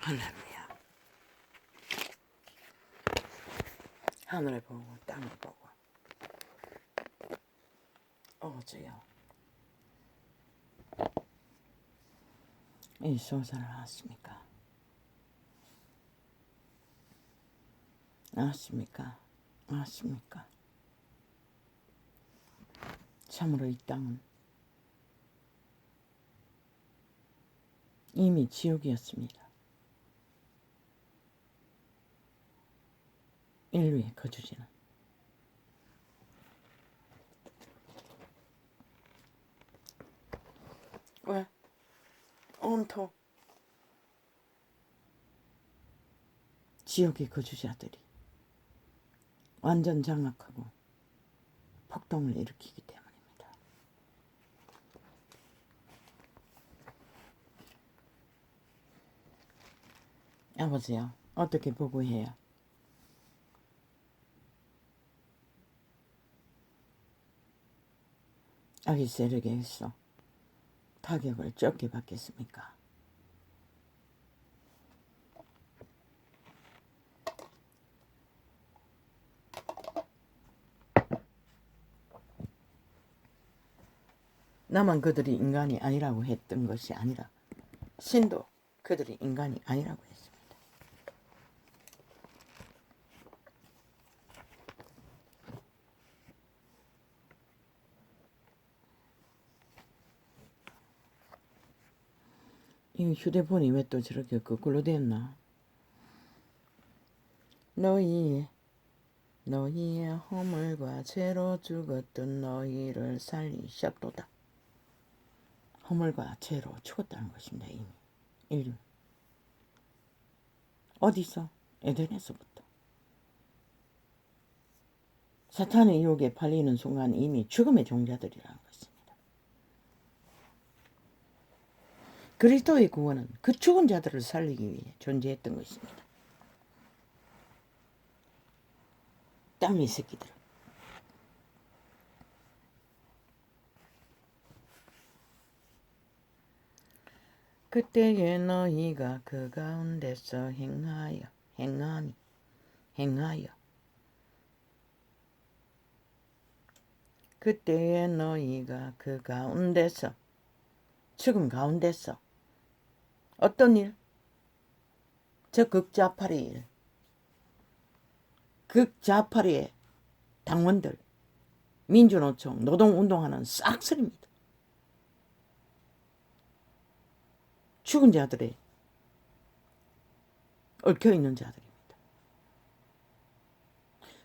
할렐루야. 하늘을 보고 땅을 보고 주여 이 소사를 아십니까? 아십니까? 아십니까? 참으로 이 땅은 이미 지옥이었습니다. 인류의 거주지는 왜? 온통 지역의 거주자들이 완전 장악하고 폭동을 일으키기 때문입니다. 아버지요, 어떻게 보고해야 악의 세력에서 타격을 적게 받겠습니까? 나만 그들이 인간이 아니라고 했던 것이 아니라 신도 그들이 인간이 아니라고 했습니다. 이 휴대폰이 왜 또 저렇게 거꾸로 됐나? 너희의 허물과 죄로 죽었던 너희를 살리셨도다. 허물과 죄로 죽었다는 것입니다. 이미 인류. 어디서? 에덴에서부터. 사탄의 유혹에 팔리는 순간 이미 죽음의 종자들이라는 것입니다. 그리스도의 구원은 그 죽은 자들을 살리기 위해 존재했던 것입니다. 땅의 새끼들. 그때에 너희가 그 가운데서 행하여 그때에 너희가 그 가운데서 죽음 가운데서 어떤 일? 저 극좌파리의 일. 극좌파리의 당원들, 민주노총, 노동운동하는 싹쓸입니다. 죽은 자들의 얽혀있는 자들입니다.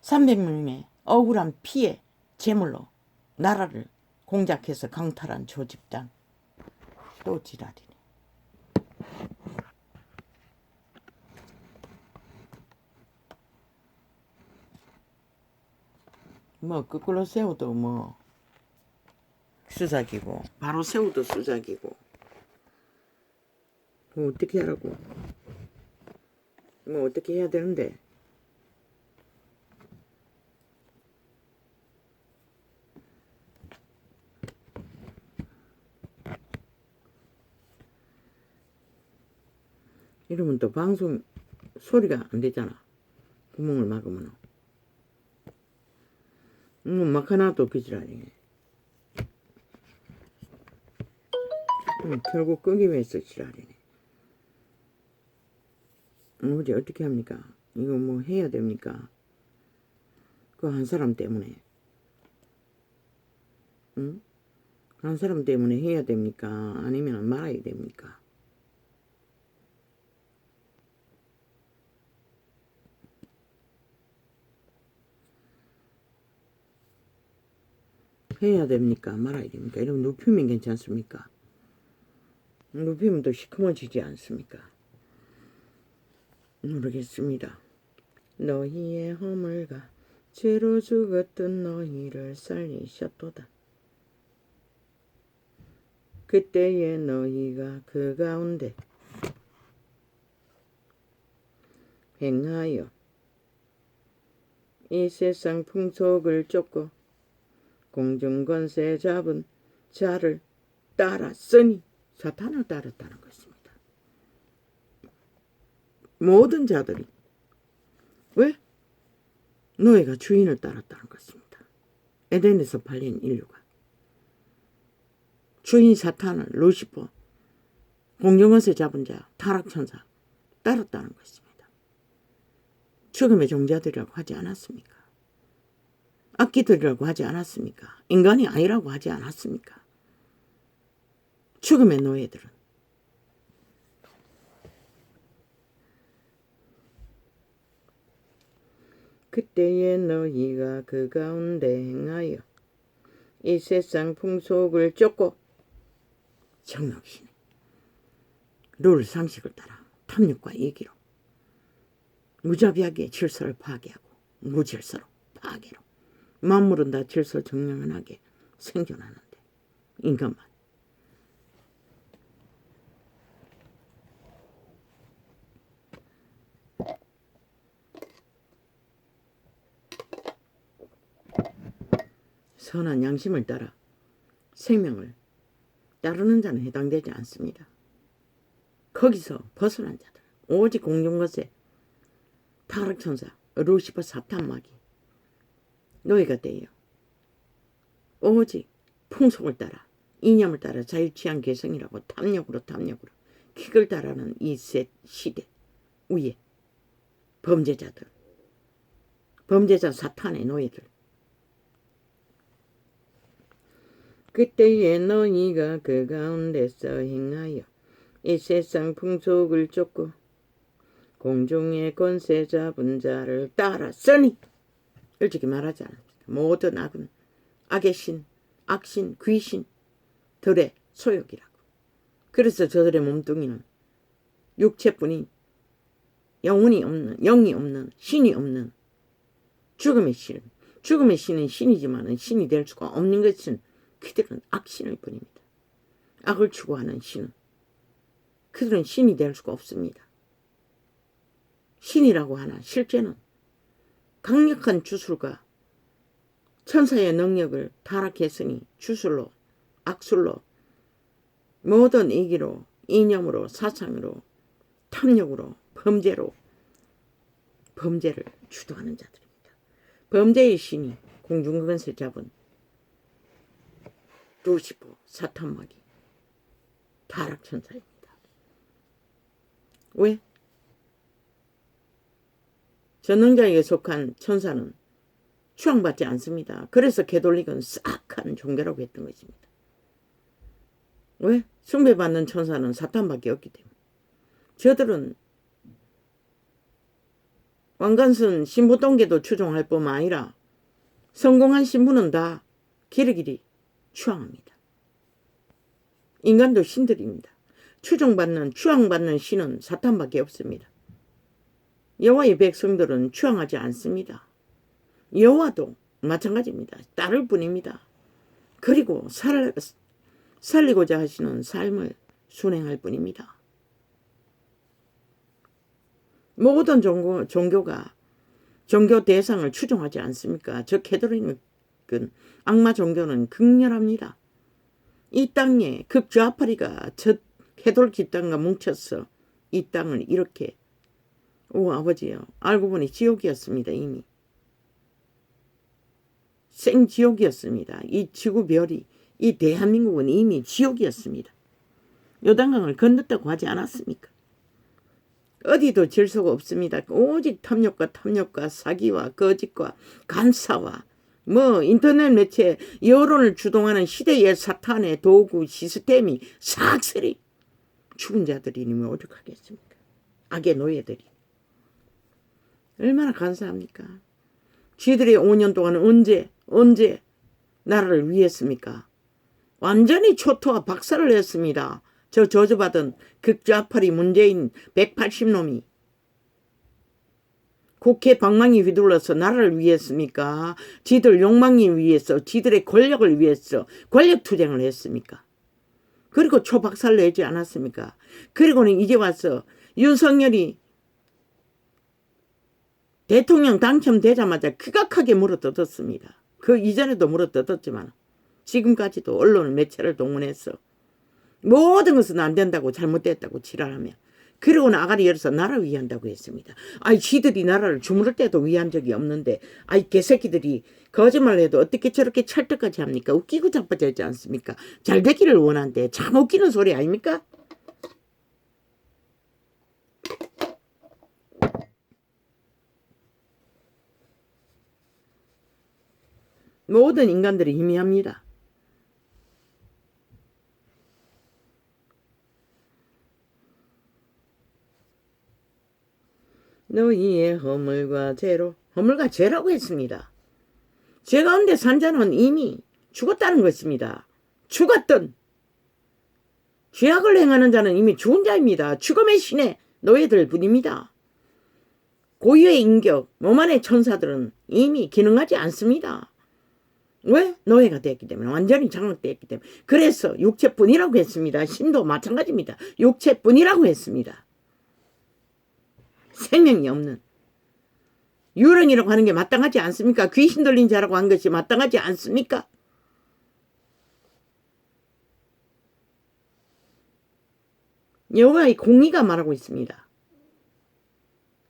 300명의 억울한 피해 제물로 나라를 공작해서 강탈한 조 집단. 또 지랄이네. 뭐 거꾸로 세워도 뭐 수작이고 바로 세워도 수작이고 뭐 어떻게 하라고? 뭐 어떻게 해야 되는데? 이러면 또 방송 소리가 안 되잖아. 구멍을 막으면. 막 하나도 그지라니. 결국 끄기 위해서 지랄이네. 어제 어떻게 합니까? 이거 뭐 해야 됩니까? 그 한 사람 때문에. 응? 한 사람 때문에 해야 됩니까? 아니면 말아야 됩니까? 해야 됩니까? 말아야 됩니까? 이러면 눕히면 괜찮습니까? 눕히면 또 시커머지지 않습니까? 모르겠습니다. 너희의 허물과 죄로 죽었던 너희를 살리셨도다. 그때에 너희가 그 가운데 행하여 이 세상 풍속을 쫓고 공중권세 잡은 자를 따랐으니 사탄을 따랐다는 것입니다. 모든 자들이. 왜? 노예가 주인을 따랐다는 것입니다. 에덴에서 팔린 인류가. 주인 사탄을, 루시퍼, 공중것에 잡은 자, 타락천사 따랐다는 것입니다. 죽음의 종자들이라고 하지 않았습니까? 악기들이라고 하지 않았습니까? 인간이 아니라고 하지 않았습니까? 죽음의 노예들은 그때에 너희가 그 가운데 행하여 이 세상 풍속을 쫓고 정욕이네. 룰 상식을 따라 탐욕과 이기로 무자비하게 질서를 파괴하고 무질서로 파괴로 만물은 다 질서 정령하게 생존하는데 인간만 선한 양심을 따라 생명을 따르는 자는 해당되지 않습니다. 거기서 벗어난 자들 오직 공중것에 타락천사 루시퍼 사탄마귀 노예가 되어 오직 풍속을 따라 이념을 따라 자유취한 개성이라고 탐욕으로 킥을 따라는 이 시대 위에 범죄자들 범죄자 사탄의 노예들 그때에 너희가 그 가운데서 행하여 이 세상 풍속을 쫓고 공중의 권세 잡은 자를 따랐으니 솔직히 말하지 않습니다. 모든 악은 악의 신, 악신, 귀신들의 소욕이라고. 그래서 저들의 몸뚱이는 육체뿐인 영혼이 없는, 영이 없는, 신이 없는 죽음의 신. 죽음의 신은 신이지만 신이 될 수가 없는 것은 그들은 악신일 뿐입니다. 악을 추구하는 신은 그들은 신이 될 수가 없습니다. 신이라고 하나 실제는 강력한 주술과 천사의 능력을 타락했으니 주술로 악술로 모든 이기로 이념으로 사상으로 탐욕으로 범죄를 주도하는 자들입니다. 범죄의 신이 공중권세 잡은 루시퍼 사탄마귀 타락천사입니다. 왜? 전능자에게 속한 천사는 추앙받지 않습니다. 그래서 개돌릭은 싹한 종교라고 했던 것입니다. 왜? 숭배받는 천사는 사탄밖에 없기 때문에. 저들은 왕관순 신부동계도 추종할 뿐만 아니라 성공한 신부는 다 길이길이 추앙합니다. 인간도 신들입니다. 추앙받는 신은 사탄밖에 없습니다. 여호와의 백성들은 추앙하지 않습니다. 여호와도 마찬가지입니다. 따를 뿐입니다. 그리고 살리고자 하시는 삶을 순행할 뿐입니다. 모든 종교가 종교 대상을 추종하지 않습니까? 저 캐톨릭은 악마 종교는 극렬합니다. 이 땅에 극좌파리가 저 캐톨릭 집단과 뭉쳐서 이 땅을 이렇게 아버지요. 알고 보니 지옥이었습니다. 이미. 생지옥이었습니다. 이 지구별이 이 대한민국은 이미 지옥이었습니다. 요단강을 건넜다고 하지 않았습니까? 어디도 질서가 없습니다. 오직 탐욕과 사기와 거짓과 간사와 인터넷 매체 여론을 주동하는 시대의 사탄의 도구 시스템이 삭슬이 죽은 자들이니 뭐 어떡하겠습니까? 악의 노예들이. 얼마나 간사합니까? 쥐들이 5년 동안 언제 나라를 위했습니까? 완전히 초토화 박살을 했습니다. 저 저주받은 극좌파리 문재인 180놈이 국회 방망이 휘둘러서 나라를 위했습니까? 지들 욕망이 위해서 지들의 권력을 위해서 권력투쟁을 했습니까? 그리고 초박살 내지 않았습니까? 그리고는 이제 와서 윤석열이 대통령 당첨되자마자 극악하게 물어뜯었습니다. 그 이전에도 물어뜯었지만 지금까지도 언론을 매체를 동원해서 모든 것은 안 된다고 잘못됐다고 지랄하며 그리고는 아가리 열어서 나라 위한다고 했습니다. 아이 지들이 나라를 주무를 때도 위한 적이 없는데 아이 개새끼들이 거짓말을 해도 어떻게 저렇게 찰떡같이 합니까? 웃기고 자빠졌지 않습니까? 잘 되기를 원하는데 참 웃기는 소리 아닙니까? 모든 인간들이 희미합니다. 너희의 허물과 죄로, 허물과 죄라고 했습니다. 죄 가운데 산 자는 이미 죽었다는 것입니다. 죽었던 죄악을 행하는 자는 이미 죽은 자입니다. 죽음의 신의 노예들 뿐입니다. 고유의 인격, 몸 안의 천사들은 이미 기능하지 않습니다. 왜? 노예가 되었기 때문에, 완전히 장악되었기 때문에. 그래서 육체뿐이라고 했습니다. 신도 마찬가지입니다. 육체뿐이라고 했습니다. 생명이 없는 유령이라고 하는 게 마땅하지 않습니까? 귀신 들린 자라고 한 것이 마땅하지 않습니까? 여호와의 공의가 말하고 있습니다.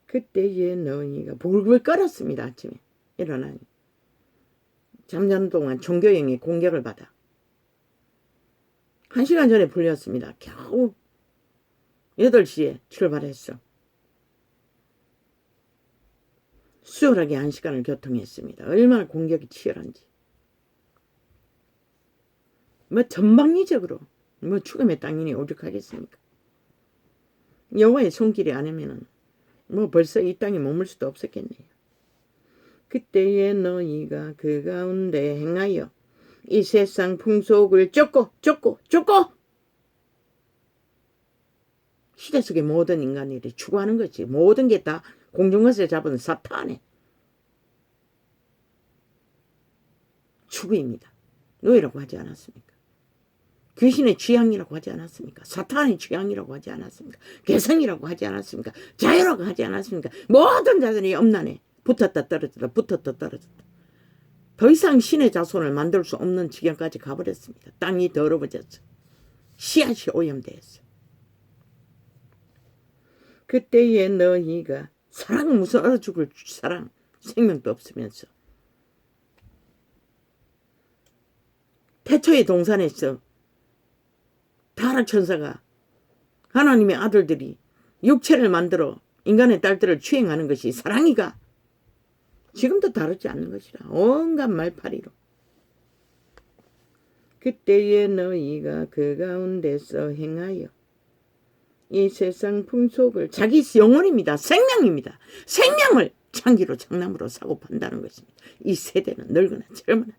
그때에 너희가 불불 끓었습니다. 아침에 일어나니 잠자는 동안 종교형의 공격을 받아 1시간 전에 풀렸습니다. 겨우 8시에 출발했어. 수월하게 1시간을 교통했습니다. 얼마나 공격이 치열한지. 뭐 전방위적으로 뭐 죽음의 땅이니 오죽하겠습니까? 여호와의 손길이 아니면은 뭐 벌써 이 땅에 머물 수도 없었겠네요. 그때에 너희가 그 가운데 행하여 이 세상 풍속을 쫓고 시대 속의 모든 인간들이 추구하는 거지. 모든 게 다 공중것에 잡은 사탄의 추구입니다. 노예라고 하지 않았습니까? 귀신의 취향이라고 하지 않았습니까? 사탄의 취향이라고 하지 않았습니까? 개성이라고 하지 않았습니까? 자유라고 하지 않았습니까? 모든 자들이 엄난에 붙었다 떨어졌다 붙었다 떨어졌다. 더 이상 신의 자손을 만들 수 없는 지경까지 가버렸습니다. 땅이 더러워졌어. 씨앗이 오염되었어. 그때에 너희가 사랑 무슨 얼어 죽을 사랑 생명도 없으면서 태초의 동산에서 타락천사가 하나님의 아들들이 육체를 만들어 인간의 딸들을 추행하는 것이 사랑이가 지금도 다르지 않는 것이라. 온갖 말파리로. 그때에 너희가 그 가운데서 행하여 이 세상 풍속을 자기 영혼입니다. 생명입니다. 생명을 창기로 장난으로 사고 판다는 것입니다. 이 세대는 늙으나 젊으나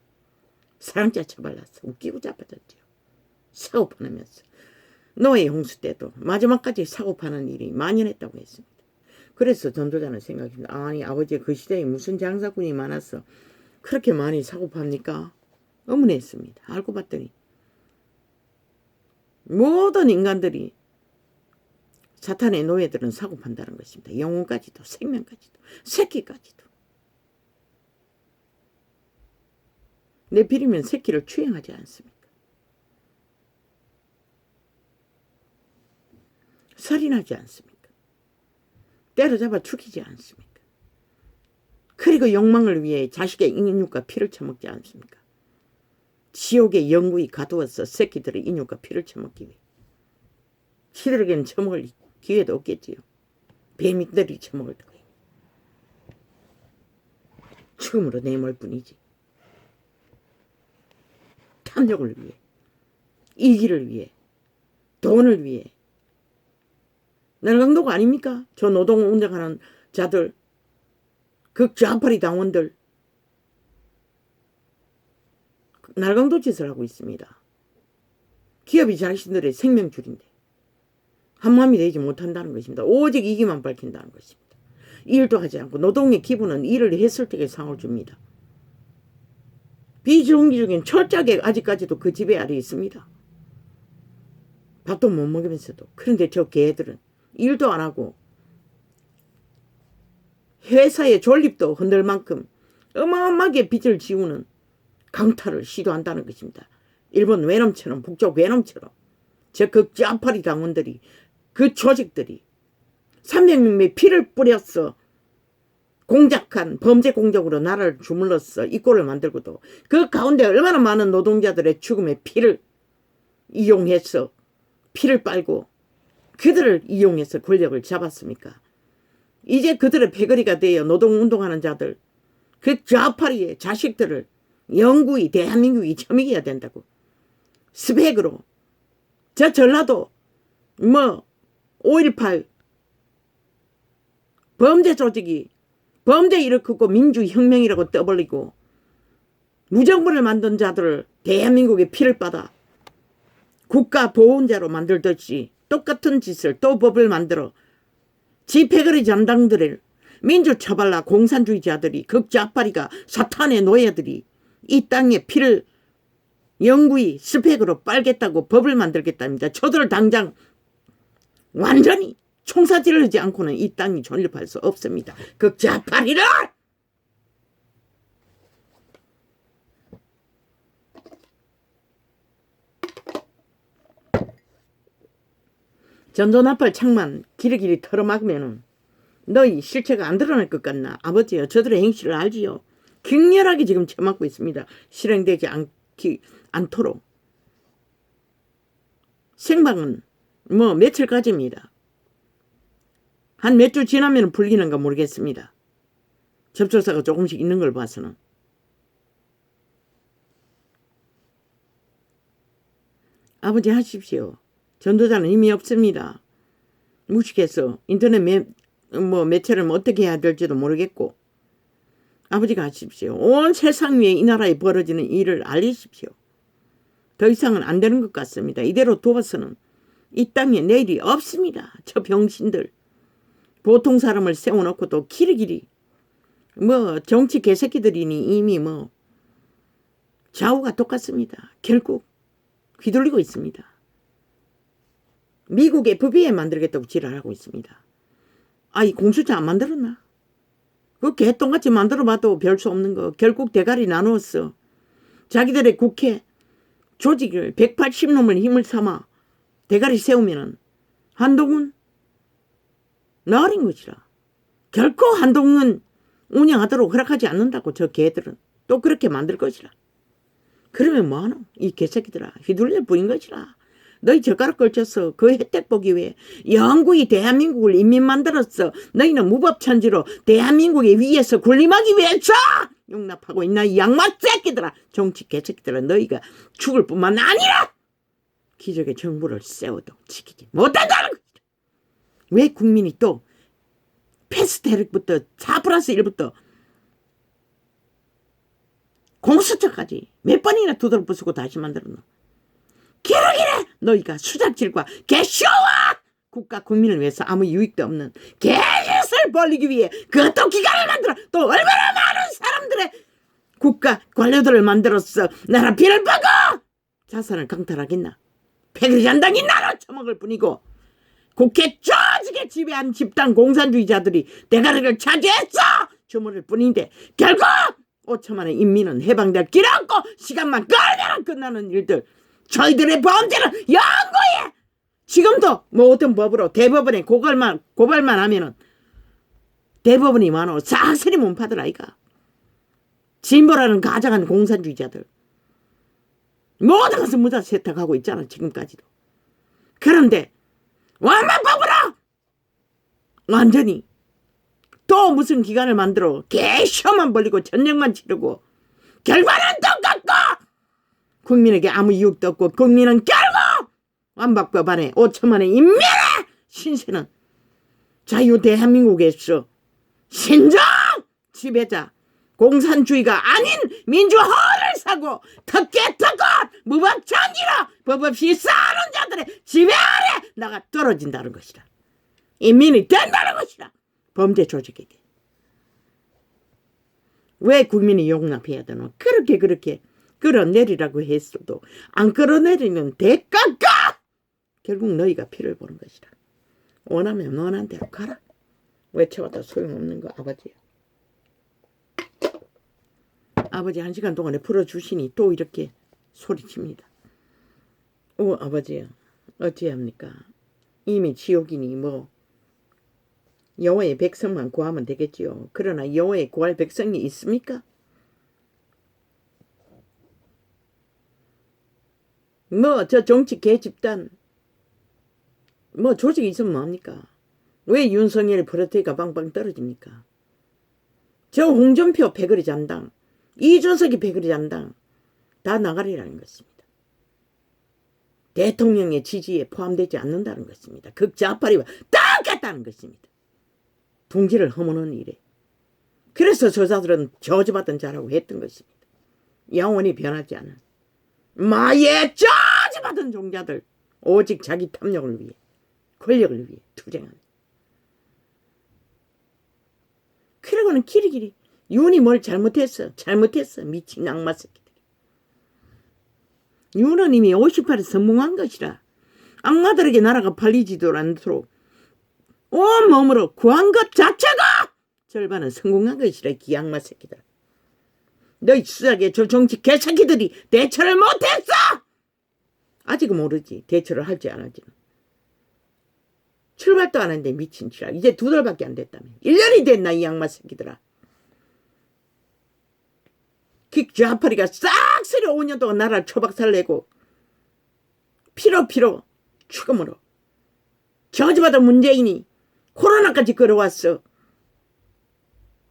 사랑자 처발라서 웃기고 자빠졌죠. 사고 파면서 노예 홍수 때도 마지막까지 사고 파는 일이 만연했다고 했습니다. 그래서 전도자는 생각합니다. 아니 아버지 그 시대에 무슨 장사꾼이 많아서 그렇게 많이 사고 팝니까? 의문했습니다. 알고 봤더니 모든 인간들이 사탄의 노예들은 사고 판다는 것입니다. 영혼까지도 생명까지도 새끼까지도. 내비리면 새끼를 추행하지 않습니까? 살인하지 않습니까? 때려잡아 죽이지 않습니까? 그리고 욕망을 위해 자식의 인육과 피를 처먹지 않습니까? 지옥의 영구히 가두어서 새끼들의 인육과 피를 처먹기 위해. 지들에게는 처먹을 기회도 없겠지요. 뱀이들이 처먹을 거예요. 죽음으로 내몰 뿐이지. 탐욕을 위해, 이기를 위해, 돈을 위해. 날강도가 아닙니까? 저 노동 운동하는 자들, 그 좌파리 당원들 날강도 짓을 하고 있습니다. 기업이 자신들의 생명줄인데 한마음이 되지 못한다는 것입니다. 오직 이기만 밝힌다는 것입니다. 일도 하지 않고 노동의 기분은 일을 했을 때에 상을 줍니다. 비정규적인 철저하게 아직까지도 그 지배 아래 있습니다. 밥도 못 먹으면서도. 그런데 저 개들은 일도 안 하고 회사의 존립도 흔들 만큼 어마어마하게 빚을 지우는 강탈을 시도한다는 것입니다. 일본 외놈처럼 북쪽 외놈처럼 저 극좌파리 당원들이 그 조직들이 300명의 피를 뿌렸어. 공작한 범죄 공작으로 나라를 주물렀어. 이 꼴을 만들고도 그 가운데 얼마나 많은 노동자들의 죽음의 피를 이용해서 피를 빨고 그들을 이용해서 권력을 잡았습니까? 이제 그들의 패거리가 되어 노동운동하는 자들, 그 좌파리의 자식들을 영구히 대한민국이 처먹여야 된다고. 스펙으로 저 전라도 5.18 범죄 조직이 범죄 일으키고 민주혁명이라고 떠벌리고 무정부를 만든 자들을 대한민국의 피를 받아 국가보훈자로 만들듯이 똑같은 짓을 또 법을 만들어 지패거리 전당들을 민주처발라 공산주의자들이 극좌파리가 사탄의 노예들이 이 땅에 피를 영구히 스펙으로 빨겠다고 법을 만들겠답니다. 저들을 당장 완전히 총사질을 하지 않고는 이 땅이 존립할 수 없습니다. 극좌파리를! 전도나팔 창만 길이길이 털어막으면은 너희 실체가 안 드러날 것 같나? 아버지요, 저들의 행실을 알지요. 격렬하게 지금 처맞고 있습니다. 실행되지 않도록. 생방은 며칠까지입니다. 한 몇 주 지나면 풀리는가 모르겠습니다. 접촉사가 조금씩 있는 걸 봐서는. 아버지 하십시오. 전도자는 의미 없습니다. 무식해서 인터넷 매체를 어떻게 해야 될지도 모르겠고. 아버지가 하십시오. 온 세상 위에 이 나라에 벌어지는 일을 알리십시오. 더 이상은 안 되는 것 같습니다. 이대로 두어서는 이 땅에 내일이 없습니다. 저 병신들. 보통 사람을 세워놓고도 길이길이 정치 개새끼들이니 이미 좌우가 똑같습니다. 결국 휘둘리고 있습니다. 미국 FBI 만들겠다고 지랄하고 있습니다. 이 공수처 안 만들었나? 그 개똥같이 만들어봐도 별 수 없는 거 결국 대가리 나누었어. 자기들의 국회 조직을 180놈을 힘을 삼아 대가리 세우면은 한동훈 나으린 것이라. 결코 한동훈 운영하도록 허락하지 않는다고 저 개들은 또 그렇게 만들 것이라. 그러면 뭐하노? 이 개새끼들아 휘둘릴 뿐인 것이라. 너희 젓가락 걸쳐서 그 혜택 보기 위해 영구히 대한민국을 인민 만들었어. 너희는 무법천지로 대한민국의 위에서 군림하기 위해서 용납하고 있나 이 양마 새끼들아. 정치 개새끼들아 너희가 죽을 뿐만 아니라 기적의 정부를 세워도 지키지 못한다는 것이다. 왜 국민이 또 패스트트랙부터 4+1부터 공수처까지 몇 번이나 두드러 부수고 다시 만들었노. 기러기래 너희가 수작질과 개쇼와 국가 국민을 위해서 아무 유익도 없는 개짓을 벌리기 위해 그것도 기관을 만들어 또 얼마나 많은 사람들의 국가 관료들을 만들었어. 나라 피를 빼고 자산을 강탈하겠나. 패거리 잔당이 나눠 처먹을 뿐이고 국회 조직에 지배한 집단 공산주의자들이 대가리를 차지했어 주무를 뿐인데 결국 5천만의 인민은 해방될 길 없고 시간만 끌면 끝나는 일들. 저희들의 범죄는 영구히 지금도 모든 법으로 대법원에 고발만 하면은 대법원이 많어 싹쓸이 몸파들 아이가. 진보라는 가장한 공산주의자들 모든 것을 무자 세탁하고 있잖아 지금까지도. 그런데 완만법으로 완전히 또 무슨 기관을 만들어 개쇼만 벌리고 전쟁만 치르고 결과는 똑같고 국민에게 아무 이익도 없고 국민은 결국 완박법 안에 5천만의 인민의 신세는 자유 대한민국에서 신정 지배자 공산주의가 아닌 민주화를 사고 특권 무법천지로 법 없이 싸는 자들의 지배 아래 나가 떨어진다는 것이다. 인민이 된다는 것이다. 범죄 조직에게. 왜 국민이 용납해야 되노? 그렇게 끌어내리라고 했어도 안 끌어내리는 대가가 결국 너희가 피를 보는 것이다. 원하면 원한 대로 가라. 외쳐봤다 소용없는 거 아버지야. 아버지 1시간 동안에 풀어주시니 또 이렇게 소리칩니다. 아버지야 어찌합니까? 이미 지옥이니 여호와의 백성만 구하면 되겠지요. 그러나 여호와의 구할 백성이 있습니까? 뭐 저 정치 개집단 뭐 조직이 있으면 뭐합니까? 왜 윤석열이 프로테이가 빵빵 떨어집니까? 저 홍준표 패거리 잔당, 이준석이 패거리 잔당 다 나가리라는 것입니다. 대통령의 지지에 포함되지 않는다는 것입니다. 극좌파리와 똑같다는 것입니다. 둥지를 허무는 일에. 그래서 저자들은 저주받은 자라고 했던 것입니다. 영원히 변하지 않은 마의 저주받은 종자들, 오직 자기 탐욕을 위해, 권력을 위해 투쟁하는. 그러고는 길이길이 윤이 뭘 잘못했어 미친 악마 새끼들. 윤은 이미 58에 성공한 것이라 악마들에게 나라가 팔리지도 않도록 온몸으로 구한 것 자체가 절반은 성공한 것이라. 이 악마 새끼들. 너희 수작의 저 정치 개새끼들이 대처를 못했어. 아직은 모르지. 대처를 할지 안 할지는. 출발도 안 했는데 미친 치라. 이제 2달밖에 안 됐다며. 1년이 됐나 이 양마 새끼들아. 킥좌파리가 싹쓸이 5년 동안 나라를 초박살내고 피로 죽음으로 저주받은 문재인이 코로나까지 끌어왔어.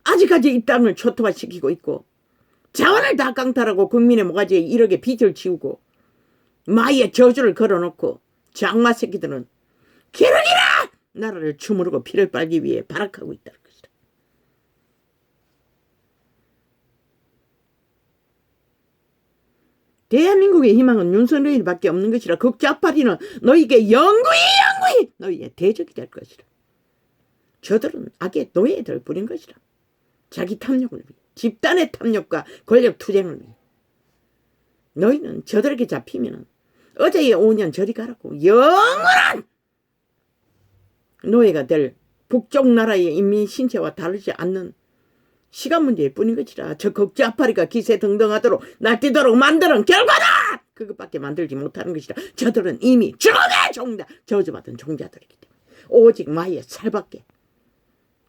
아직까지 이 땅을 초토화시키고 있고 자원을 다 깡탈하고 국민의 모가지에 1억의 빚을 지우고 마이의 저주를 걸어놓고 장마 새끼들은 기르기라 나라를 주무르고 피를 빨기 위해 발악하고 있다는 것이다. 대한민국의 희망은 윤석열밖에 없는 것이라. 극좌파리는 너희에게 영구히 너희의 대적이 될 것이라. 저들은 악의 노예들 부린 것이라. 자기 탐욕을 위해, 집단의 탐욕과 권력 투쟁을 위해. 너희는 저들에게 잡히면 어제의 5년 저리 가라고 영원한 노예가 될 북쪽 나라의 인민 신체와 다르지 않는 시간 문제일 뿐인 것이라. 저 극좌파리가 기세등등하도록 날뛰도록 만드는 결과다. 그것밖에 만들지 못하는 것이라. 저들은 이미 죽음의 종자, 저주받은 종자들이기 때문에 오직 마의 살밖에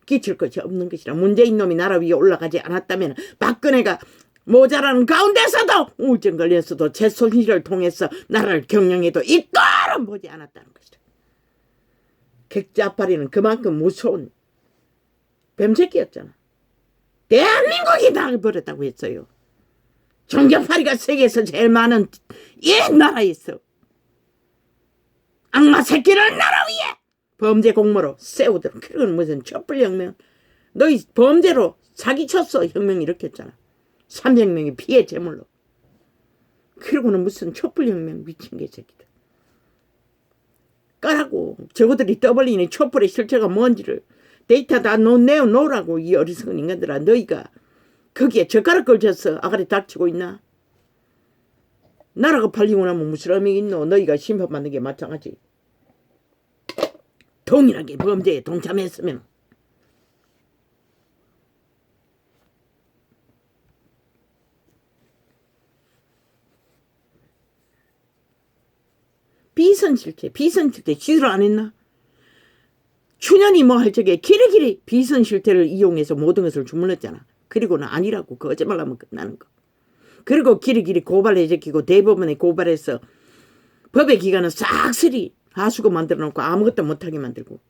끼칠 것이 없는 것이라. 문재인 놈이 나라 위에 올라가지 않았다면 박근혜가 모자라는 가운데서도 우울증 걸렸어도 제 손실을 통해서 나라를 경영해도 이따름 보지 않았다는 것이라. 극좌파리는 그만큼 무서운 뱀새끼였잖아. 대한민국이 나를 버렸다고 했어요. 종교파리가 세계에서 제일 많은 이 나라에 있어. 악마 새끼를 나라 위에 범죄 공모로 세우도록. 그건 무슨 촛불혁명. 너희 범죄로 사기쳤어. 혁명 일으켰잖아. 300명이 피해 제물로. 그러고는 무슨 촛불혁명 미친 개새끼들. 까라고 저거들이 떠벌리니 촛불의 실체가 뭔지를 데이터 다 내어놓으라고. 이 어리석은 인간들아. 너희가 거기에 젓가락 걸쳐서 아가리 닥치고 있나? 나라가 팔리고 나면 무슨 의미 있노? 너희가 심판받는 게 마찬가지. 동일하게 범죄에 동참했으면. 비선실체 지들 안 했나? 춘현이 뭐 할 적에 길이길이 비선실태를 이용해서 모든 것을 주물렀잖아. 그리고는 아니라고 거짓말하면 끝나는 거. 그리고 길이길이 고발해 제끼고 대법원에 고발해서 법의 기관은 싹쓸이 하수구 만들어 놓고 아무것도 못하게 만들고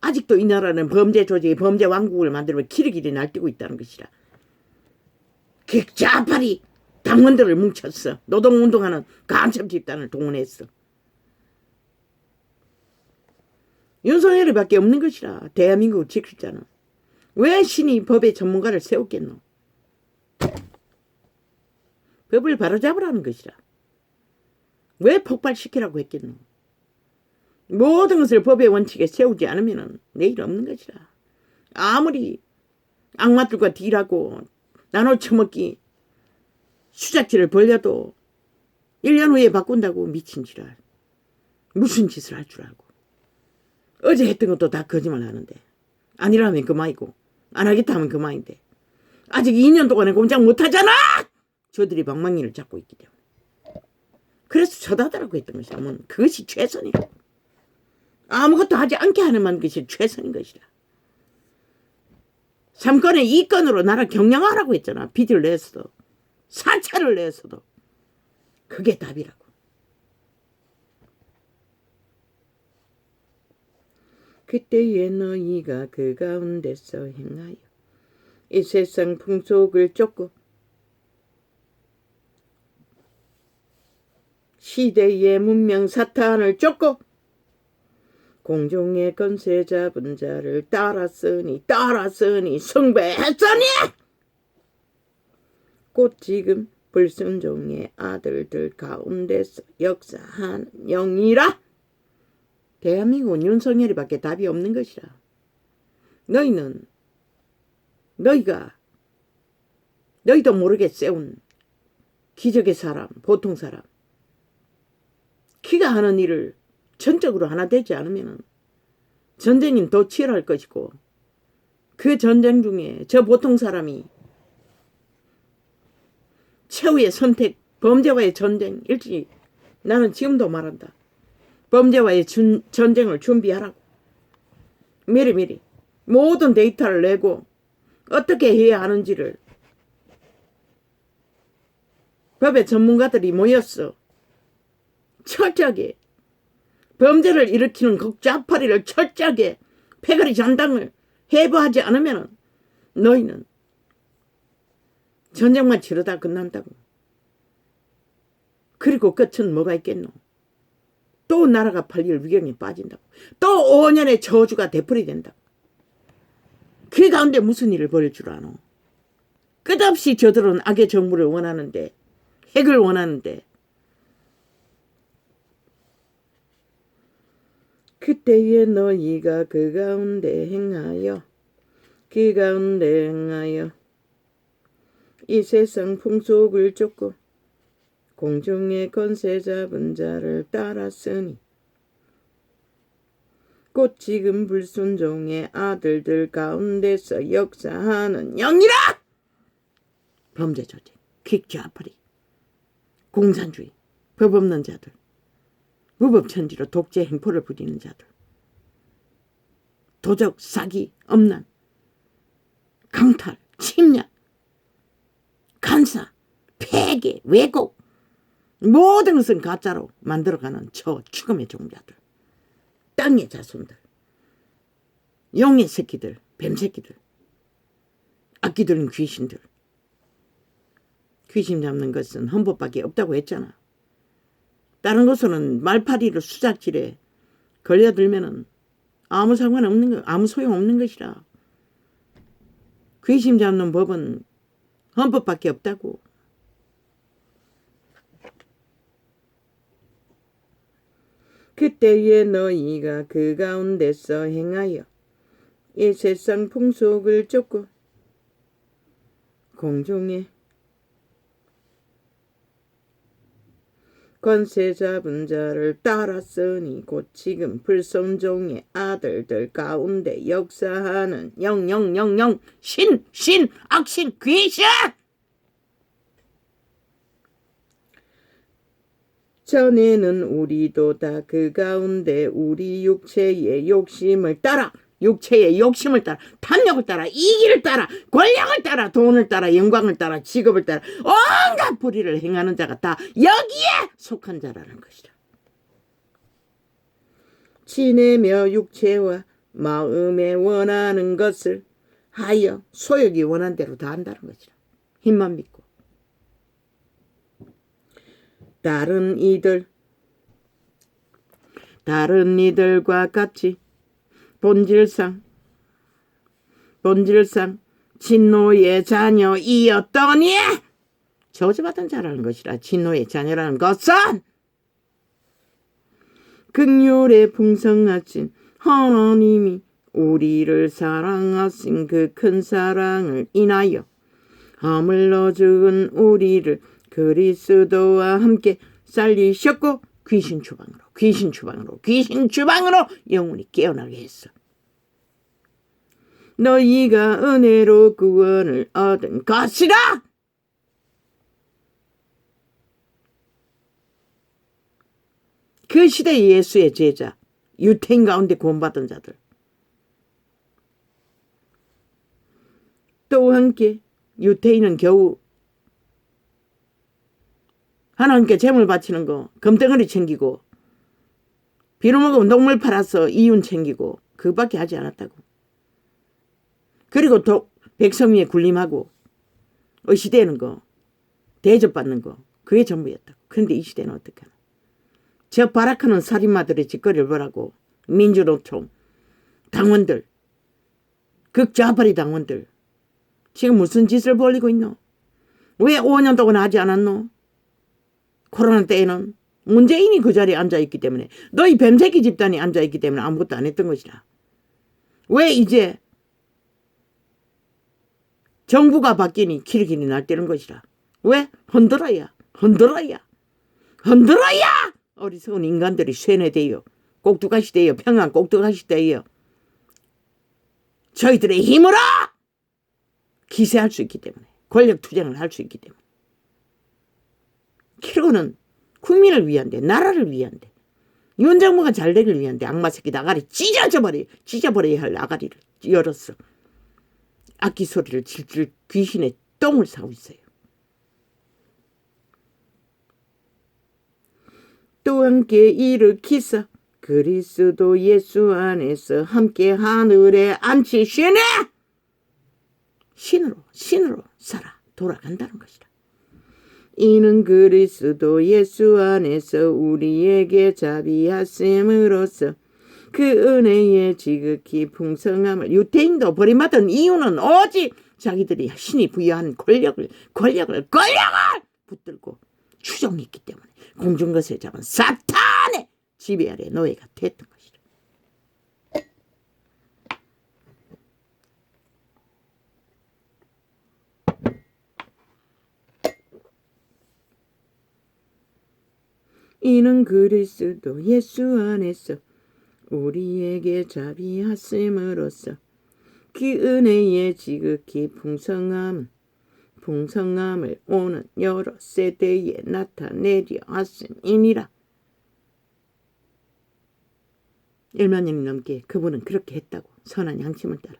아직도 이 나라는 범죄 조직이 범죄 왕국을 만들고 길이길이 날뛰고 있다는 것이라. 극좌파리 당원들을 뭉쳤어. 노동운동하는 간첩 집단을 동원했어. 윤석열이 밖에 없는 것이라. 대한민국을 지켰잖아. 왜 신이 법의 전문가를 세웠겠노? 법을 바로잡으라는 것이라. 왜 폭발시키라고 했겠노? 모든 것을 법의 원칙에 세우지 않으면 내일 없는 것이라. 아무리 악마들과 딜하고 나눠 처먹기 수작질을 벌려도 1년 후에 바꾼다고 미친 지랄. 무슨 짓을 할 줄 알고. 어제 했던 것도 다 거짓말 하는데. 아니라면 그만이고 안 하겠다 하면 그만인데. 아직 2년 동안에 공작 못하잖아. 저들이 방망이를 잡고 있기 때문에. 그래서 쳐다더라고 했던 것이라면 그것이 최선이라고. 아무것도 하지 않게 하는 것이 최선인 것이라. 3건에 2건으로 나를 경영하라고 했잖아. 빚을 내서도 사채를 내서도. 그게 답이라고. 그때에 너희가 그 가운데서 행하여 이 세상 풍속을 쫓고 시대의 문명 사탄을 쫓고 공중의 권세 잡은 자를 따랐으니 숭배했으니 곧 지금 불순종의 아들들 가운데서 역사하는 영이라. 대한민국은 윤석열이밖에 답이 없는 것이라. 너희도 모르게 세운 기적의 사람, 보통 사람. 키가 하는 일을 전적으로 하나 되지 않으면 전쟁은 더 치열할 것이고, 그 전쟁 중에 저 보통 사람이 최후의 선택, 범죄와의 전쟁, 일찍 나는 지금도 말한다. 범죄와의 전쟁을 준비하라고. 미리미리 모든 데이터를 내고 어떻게 해야 하는지를 법의 전문가들이 모였어. 철저하게 범죄를 일으키는 극좌파리를 철저하게 패거리 장당을 해부하지 않으면 너희는 전쟁만 치르다 끝난다고. 그리고 끝은 뭐가 있겠노? 또 나라가 팔릴 위경에 빠진다고. 또 5년의 저주가 되풀이 된다고. 그 가운데 무슨 일을 벌일 줄 아노? 끝없이 저들은 악의 정부를 원하는데, 핵을 원하는데, 그때에 너희가 그 가운데 행하여 이 세상 풍속을 쫓고 공중의 권세 잡은 자를 따랐으니 곧 지금 불순종의 아들들 가운데서 역사하는 영이라. 범죄 조직, 퀵좌파리, 공산주의, 법 없는 자들, 무법천지로 독재 행포를 부리는 자들, 도적, 사기, 엄난, 강탈, 침략, 간사, 폐계, 왜곡, 모든 것은 가짜로 만들어가는 저 죽음의 종자들, 땅의 자손들, 용의 새끼들, 뱀새끼들, 악기들은 귀신들. 귀신 잡는 것은 헌법밖에 없다고 했잖아. 다른 것은 말파리를 수작질에 걸려들면은 아무 상관없는 거, 아무 소용없는 것이라. 귀신 잡는 법은 헌법밖에 없다고. 그때에 너희가 그 가운데서 행하여 이 세상 풍속을 쫓고 공중에 권세 잡은 자를 따랐으니 곧 지금 불순종의 아들들 가운데 역사하는 영영영영 신 악신 귀신. 전에는 우리도 다 그 가운데 우리 육체의 욕심을 따라 탐욕을 따라 이기를 따라 권력을 따라 돈을 따라 영광을 따라 직업을 따라 온갖 불의를 행하는 자가 다 여기에 속한 자라는 것이다. 지내며 육체와 마음에 원하는 것을 하여 소욕이 원한 대로 다 한다는 것이다. 힘만 믿고. 다른 이들과 같이 본질상 진노의 자녀이었더니 저주받은 자라는 것이라. 진노의 자녀라는 것은 긍휼에 풍성하신 하나님이 우리를 사랑하신 그 큰 사랑을 인하여 하물러 죽은 우리를 그리스도와 함께 살리셨고 귀신 추방으로 영혼이 깨어나게 했어. 너희가 은혜로 구원을 얻은 것이라. 그 시대 예수의 제자, 유태인 가운데 구원받은 자들, 또 함께 유태인은 겨우 하나님께 재물 바치는 거 금덩어리 챙기고 비로먹으면 동물 팔아서 이윤 챙기고 그밖에 하지 않았다고. 그리고 백성 위에 군림하고 의시되는 거 대접받는 거 그게 전부였다고. 그런데 이 시대는 어떻게 하나. 저 발악하는 살인마들의 짓거리를 보라고. 민주노총 당원들 극좌파리 당원들 지금 무슨 짓을 벌이고 있노? 왜 5년 동안 하지 않았노? 코로나 때에는 문재인이 그 자리에 앉아있기 때문에 너희 뱀새끼 집단이 앉아있기 때문에 아무것도 안 했던 것이라. 왜 이제 정부가 바뀌니 키르키리 날뛰는 것이라. 왜? 흔들어야 어리석은 인간들이 쇠뇌되어 꼭두가시되어 평안 꼭두가시되어 저희들의 힘으로 기세할 수 있기 때문에 권력 투쟁을 할 수 있기 때문에 키르고는 국민을 위한데 나라를 위한데 윤 정부가 잘 되길 위한데 악마 새끼 나가리 찢어버려야 할 나가리를 열었어. 악기 소리를 질질 귀신의 똥을 사고 있어요. 또 함께 일으키사 그리스도 예수 안에서 함께 하늘에 앉히시네. 신으로 살아 돌아간다는 것이다. 이는 그리스도 예수 안에서 우리에게 자비하심으로써 그 은혜의 지극히 풍성함을. 유태인도 버림받은 이유는 오직 자기들이 신이 부여한 권력을 붙들고 추종했기 때문에 공중것에 잡은 사탄의 지배 아래 노예가 됐던 것이다. 이는 그리스도 예수 안에서 우리에게 자비하심으로써 그 은혜의 지극히 풍성함을 오는 여러 세대에 나타내려 하심이니라. 1만 년이 넘게 그분은 그렇게 했다고. 선한 양심을 따라.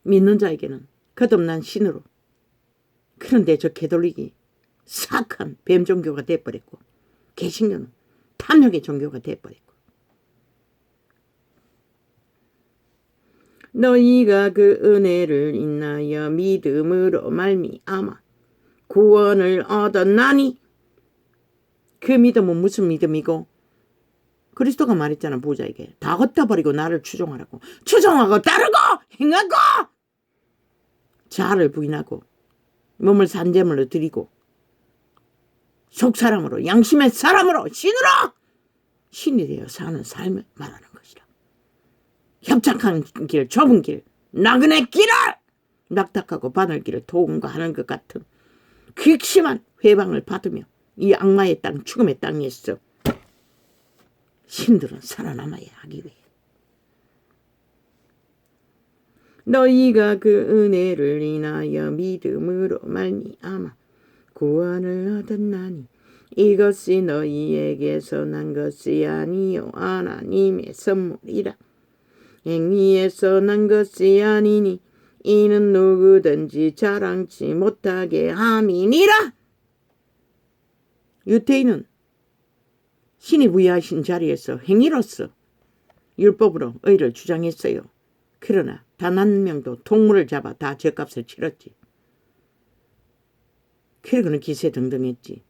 믿는 자에게는 거듭난 신으로. 그런데 저 개돌리기 사악한 뱀 종교가 돼버렸고 개신교는 탐욕의 종교가 돼버렸고. 너희가 그 은혜를 인하여 믿음으로 말미암아 구원을 얻었나니. 그 믿음은 무슨 믿음이고? 그리스도가 말했잖아. 부자에게 다 흩어버리고 나를 추종하라고. 추종하고 따르고 행하고 자아를 부인하고 몸을 산제물로 드리고 속사람으로 양심의 사람으로 신이 되어 사는 삶을 말하는 것이라. 협착한 길, 좁은 길, 나그네 길을 낙탁하고 바늘길을 통과하는 것 같은 극심한 회방을 받으며 이 악마의 땅, 죽음의 땅에서 신들은 살아남아야 하기 위해. 너희가 그 은혜를 인하여 믿음으로 말미암아 구원을 얻었나니 이것이 너희에게서 난 것이 아니요 하나님의 선물이라. 행위에서 난 것이 아니니 이는 누구든지 자랑치 못하게 함이니라. 유태인은 신이 부여하신 자리에서 행위로서 율법으로 의를 주장했어요. 그러나 단 한 명도 동물을 잡아 다 죗값을 치렀지. 그리고는 기세등등했지.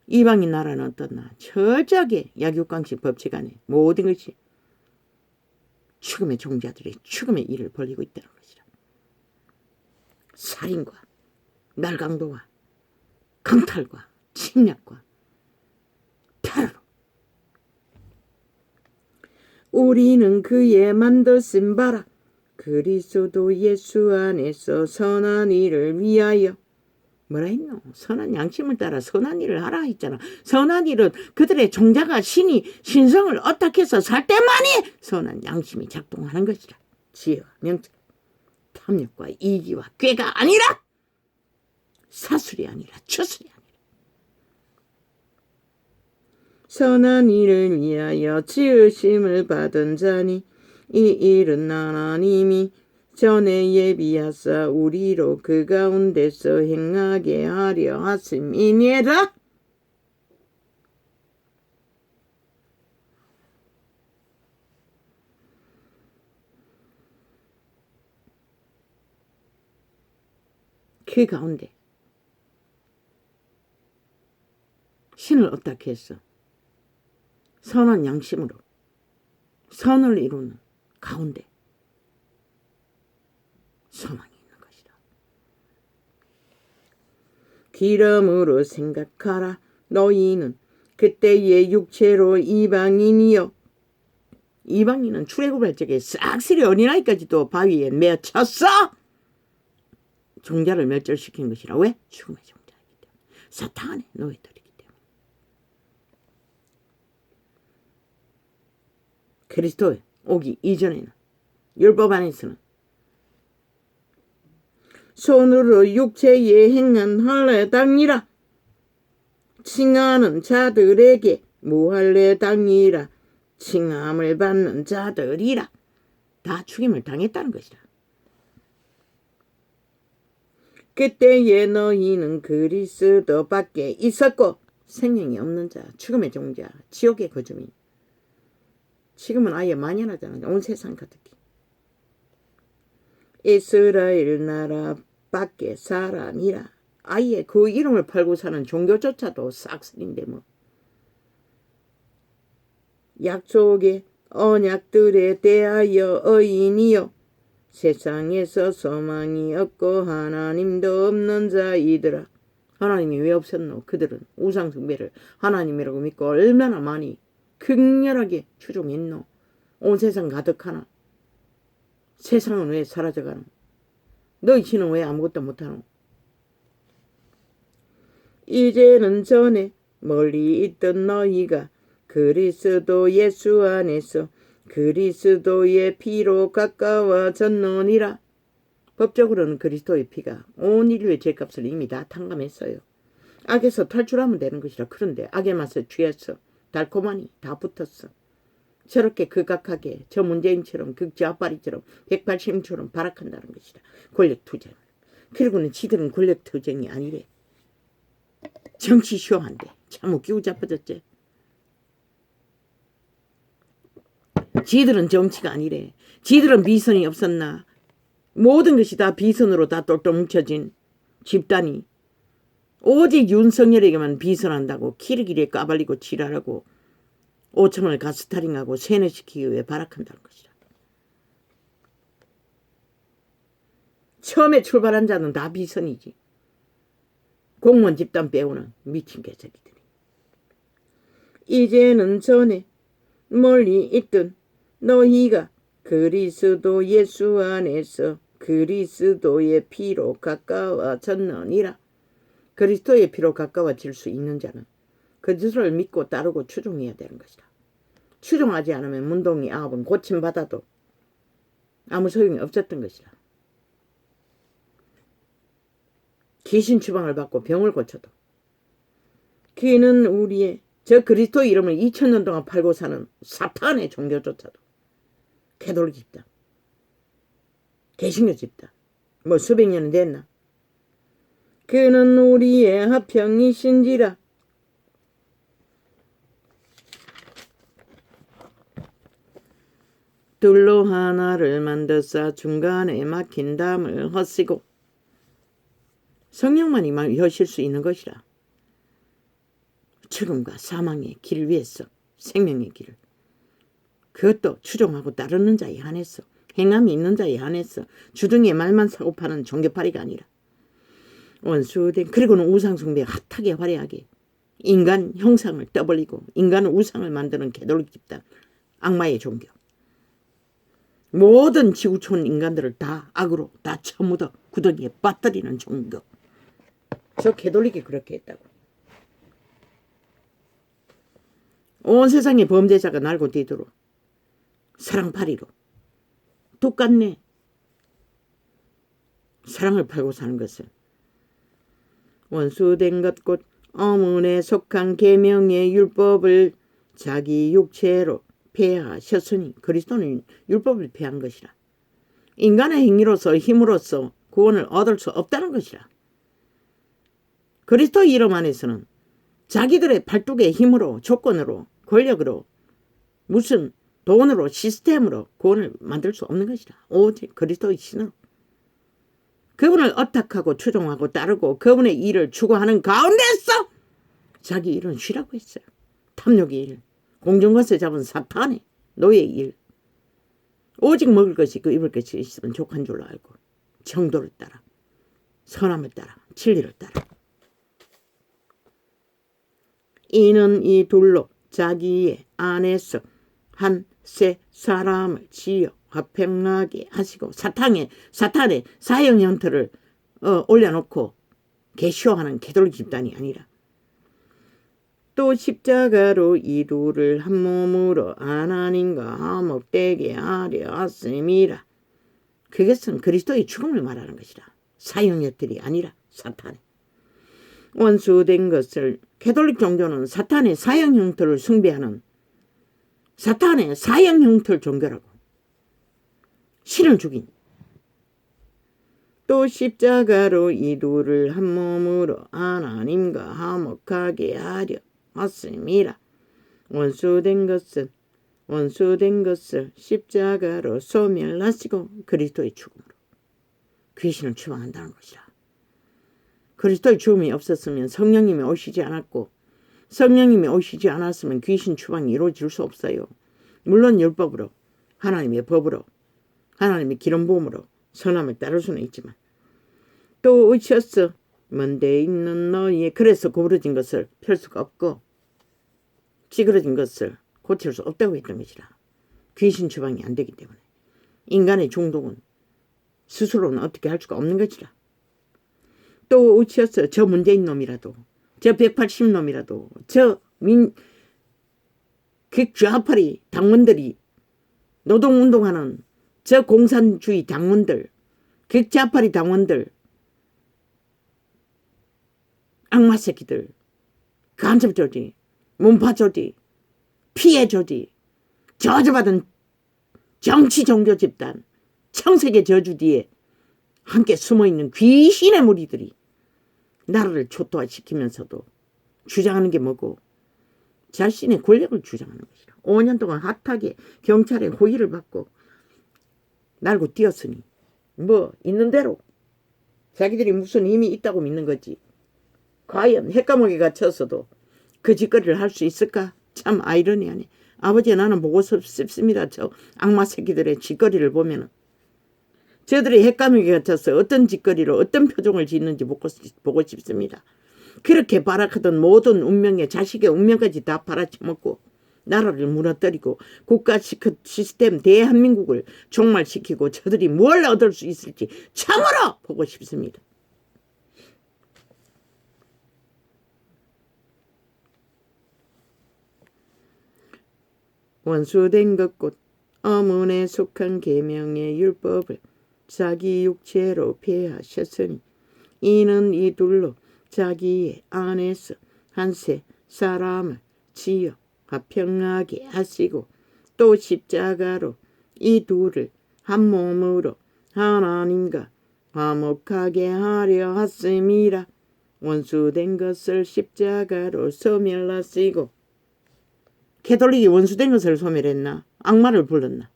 이방인 나라는 어떻나 철저하게 약육강식 법칙 안에 모든 것이 죽음의 종자들이 죽음의 일을 벌이고 있다는 것이라. 살인과 날강도와 강탈과 침략과 테러로 우리는 그의 만드신 바라 그리스도 예수 안에서 선한 일을 위하여. 뭐라 했노? 선한 양심을 따라 선한 일을 하라 했잖아. 선한 일은 그들의 종자가 신성을 어떻게 해서 살 때만이 선한 양심이 작동하는 것이라. 지혜와 명철, 탐욕과 이기와 꾀가 아니라, 사술이 아니라 추술이 아니라. 선한 일을 위하여 지으심을 받은 자니 이 일은 하나님이 전에 예비하사 우리로 그 가운데서 행하게 하려 하심이니라. 그 가운데 신을 어떻게 했어? 선한 양심으로 선을 이루는 가운데 소망이 있는 것이다. 기름으로 생각하라. 너희는 그때의 육체로 이방인이여. 이방인은 출애굽할 적에 싹쓸이 어린아이까지도 바위에 맺혔어. 종자를 멸절시킨 것이라. 왜? 죽음의 종자이기 때문에. 사탄의 노예들이기 때문에. 그리스도의 오기 이전에는 율법 안에서는 손으로 육체에 행한 할례당이라. 칭하는 자들에게 무할례당이라. 칭함을 받는 자들이라. 다 죽임을 당했다는 것이라. 그때에 너희는 그리스도 밖에 있었고 생명이 없는 자, 죽음의 종자, 지옥의 거주민. 지금은 아예 만연하잖아. 온 세상 가득히. 이스라엘 나라 밖에 사람이라. 아예 그 이름을 팔고 사는 종교조차도 싹쓸인데 뭐. 약속의 언약들에 대하여 의인이요 세상에서 소망이 없고 하나님도 없는 자이더라. 하나님이 왜 없었노? 그들은 우상 숭배를 하나님이라고 믿고 얼마나 많이 극렬하게 추종했노? 온 세상 가득하나? 세상은 왜 사라져가노? 너희 신은 왜 아무것도 못하노? 이제는 전에 멀리 있던 너희가 그리스도 예수 안에서 그리스도의 피로 가까워졌노니라. 법적으로는 그리스도의 피가 온 인류의 죄값을 이미 다 탕감했어요. 악에서 탈출하면 되는 것이라. 그런데 악의 맛에 취해서 달콤하니 다 붙었어. 저렇게 극악하게 저 문재인처럼 극좌파리처럼 180처럼 발악한다는 것이다. 권력투쟁. 그리고는 지들은 권력투쟁이 아니래. 정치 쇼한데 참 웃기고 자빠졌지. 지들은 정치가 아니래. 지들은 비선이 없었나. 모든 것이 다 비선으로 다 똘똘 뭉쳐진 집단이 오직 윤석열에게만 비선한다고 키르기리에 까발리고 지랄하고 5천을 가스타링하고 세뇌시키기 위해 발악한다는 것이다. 처음에 출발한 자는 다 비선이지. 공무원 집단 빼고는 미친 개새끼들이. 이제는 전에 멀리 있던 너희가 그리스도 예수 안에서 그리스도의 피로 가까워졌느니라. 그리스도의 피로 가까워질 수 있는 자는 그리스도를 믿고 따르고 추종해야 되는 것이다. 추종하지 않으면 문동이 아합은 고침받아도 아무 소용이 없었던 것이다. 귀신 추방을 받고 병을 고쳐도 그는 우리의 저 그리스도 이름을 2000년 동안 팔고 사는 사탄의 종교조차도 캐톨릭 집단, 개신교 집단, 뭐 수백 년은 됐나? 그는 우리의 화평이신지라. 둘로 하나를 만드사 중간에 막힌 담을 헛쓰고 성령만이 여실 수 있는 것이라. 죽음과 사망의 길 위에서 생명의 길을 그것도 추종하고 따르는 자에 한해서 행함이 있는 자에 한해서 주둥이에 말만 사고 파는 종교파리가 아니라 원수된 그리고는 우상숭배 핫하게 화려하게 인간 형상을 떠벌리고 인간은 우상을 만드는 개돌릭 집단 악마의 종교 모든 지구촌 인간들을 다 악으로 다 처묻어 구덩이에 빠뜨리는 종교. 저 개돌릭이 그렇게 했다고. 온 세상의 범죄자가 날고 뛰도록 사랑파리로 똑같네. 사랑을 팔고 사는 것은 원수된 것 곧 어문에 속한 계명의 율법을 자기 육체로 폐하셨으니 그리스도는 율법을 폐한 것이라. 인간의 행위로서 힘으로써 구원을 얻을 수 없다는 것이라. 그리스도 이름 안에서는 자기들의 발뚝의 힘으로 조건으로 권력으로 무슨 돈으로 시스템으로 구원을 만들 수 없는 것이라. 오직 그리스도의 신으로 그분을 어탁하고 추종하고 따르고 그분의 일을 추구하는 가운데서 자기 일은 쉬라고 했어요. 탐욕의 일, 공중것에 잡은 사탄의 노예의 일, 오직 먹을 것이 있고 입을 것이 있으면 족한 줄로 알고 정도를 따라 선함을 따라 진리를 따라 이는 이 둘로 자기의 안에서 한 세 사람을 지어 화평하게 하시고 사탄의 사형 형태를 올려놓고 개쇼하는 개돌 집단이 아니라 또 십자가로 이 둘을 한 몸으로 하나님과 화목되게 하려 하심이라. 그것은 그리스도의 죽음을 말하는 것이라. 사형력들이 아니라 사탄의 원수된 것을 캐톨릭 종교는 사탄의 사형 형태를 숭배하는 사탄의 사형 형태 종교라고. 신을 죽인 또 십자가로 이 둘을 한 몸으로 하나님과 화목하게 하려 하심이라. 원수된 것을 십자가로 소멸하시고 그리스도의 죽음으로 귀신을 추방한다는 것이라. 그리스도의 죽음이 없었으면 성령님이 오시지 않았고 성령님이 오시지 않았으면 귀신 추방이 이루어질 수 없어요. 물론 율법으로 하나님의 법으로 하나님의 기름 부음으로 선함을 따를 수는 있지만 또 어찌하여 먼데 있는 너희의 그래서 구부러진 것을 펼 수가 없고 찌그러진 것을 고칠 수 없다고 했던 것이라. 귀신 추방이 안 되기 때문에 인간의 중독은 스스로는 어떻게 할 수가 없는 것이라. 또 어찌하여 저 문재인 놈이라도 저 180놈이라도 저 좌파리 당원들이 노동운동하는 저 공산주의 당원들 극좌파리 당원들 악마 새끼들 간첩조지 문파조지 피해조지 저주받은 정치 종교 집단 청색의 저주 뒤에 함께 숨어있는 귀신의 무리들이 나라를 초토화시키면서도 주장하는 게 뭐고 자신의 권력을 주장하는 것이라. 5년 동안 핫하게 경찰의 호의를 받고 날고 뛰었으니 뭐 있는 대로 자기들이 무슨 힘이 있다고 믿는 거지. 과연 핵감옥에 갇혔어도 그 짓거리를 할 수 있을까? 참 아이러니하네. 아버지 나는 보고 싶습니다. 저 악마 새끼들의 짓거리를 보면은 저들이 핵감옥에 갇혀서 어떤 짓거리로 어떤 표정을 짓는지 보고 싶습니다. 그렇게 발악하던 모든 운명에 자식의 운명까지 다 팔아쳐먹고 나라를 무너뜨리고 국가 시스템 대한민국을 종말시키고 저들이 뭘 얻을 수 있을지 참으로 보고 싶습니다. 원수된 것 곧 어문에 속한 계명의 율법을 자기 육체로 폐하셨으니 이는 이 둘로 자기의 안에서 한 세 사람을 지어 화평하게 하시고 또 십자가로 이 둘을 한 몸으로 하나님과 화목하게 하려 하심이라. 원수된 것을 십자가로 소멸하시고 캐톨릭이 원수된 것을 소멸했나? 악마를 불렀나?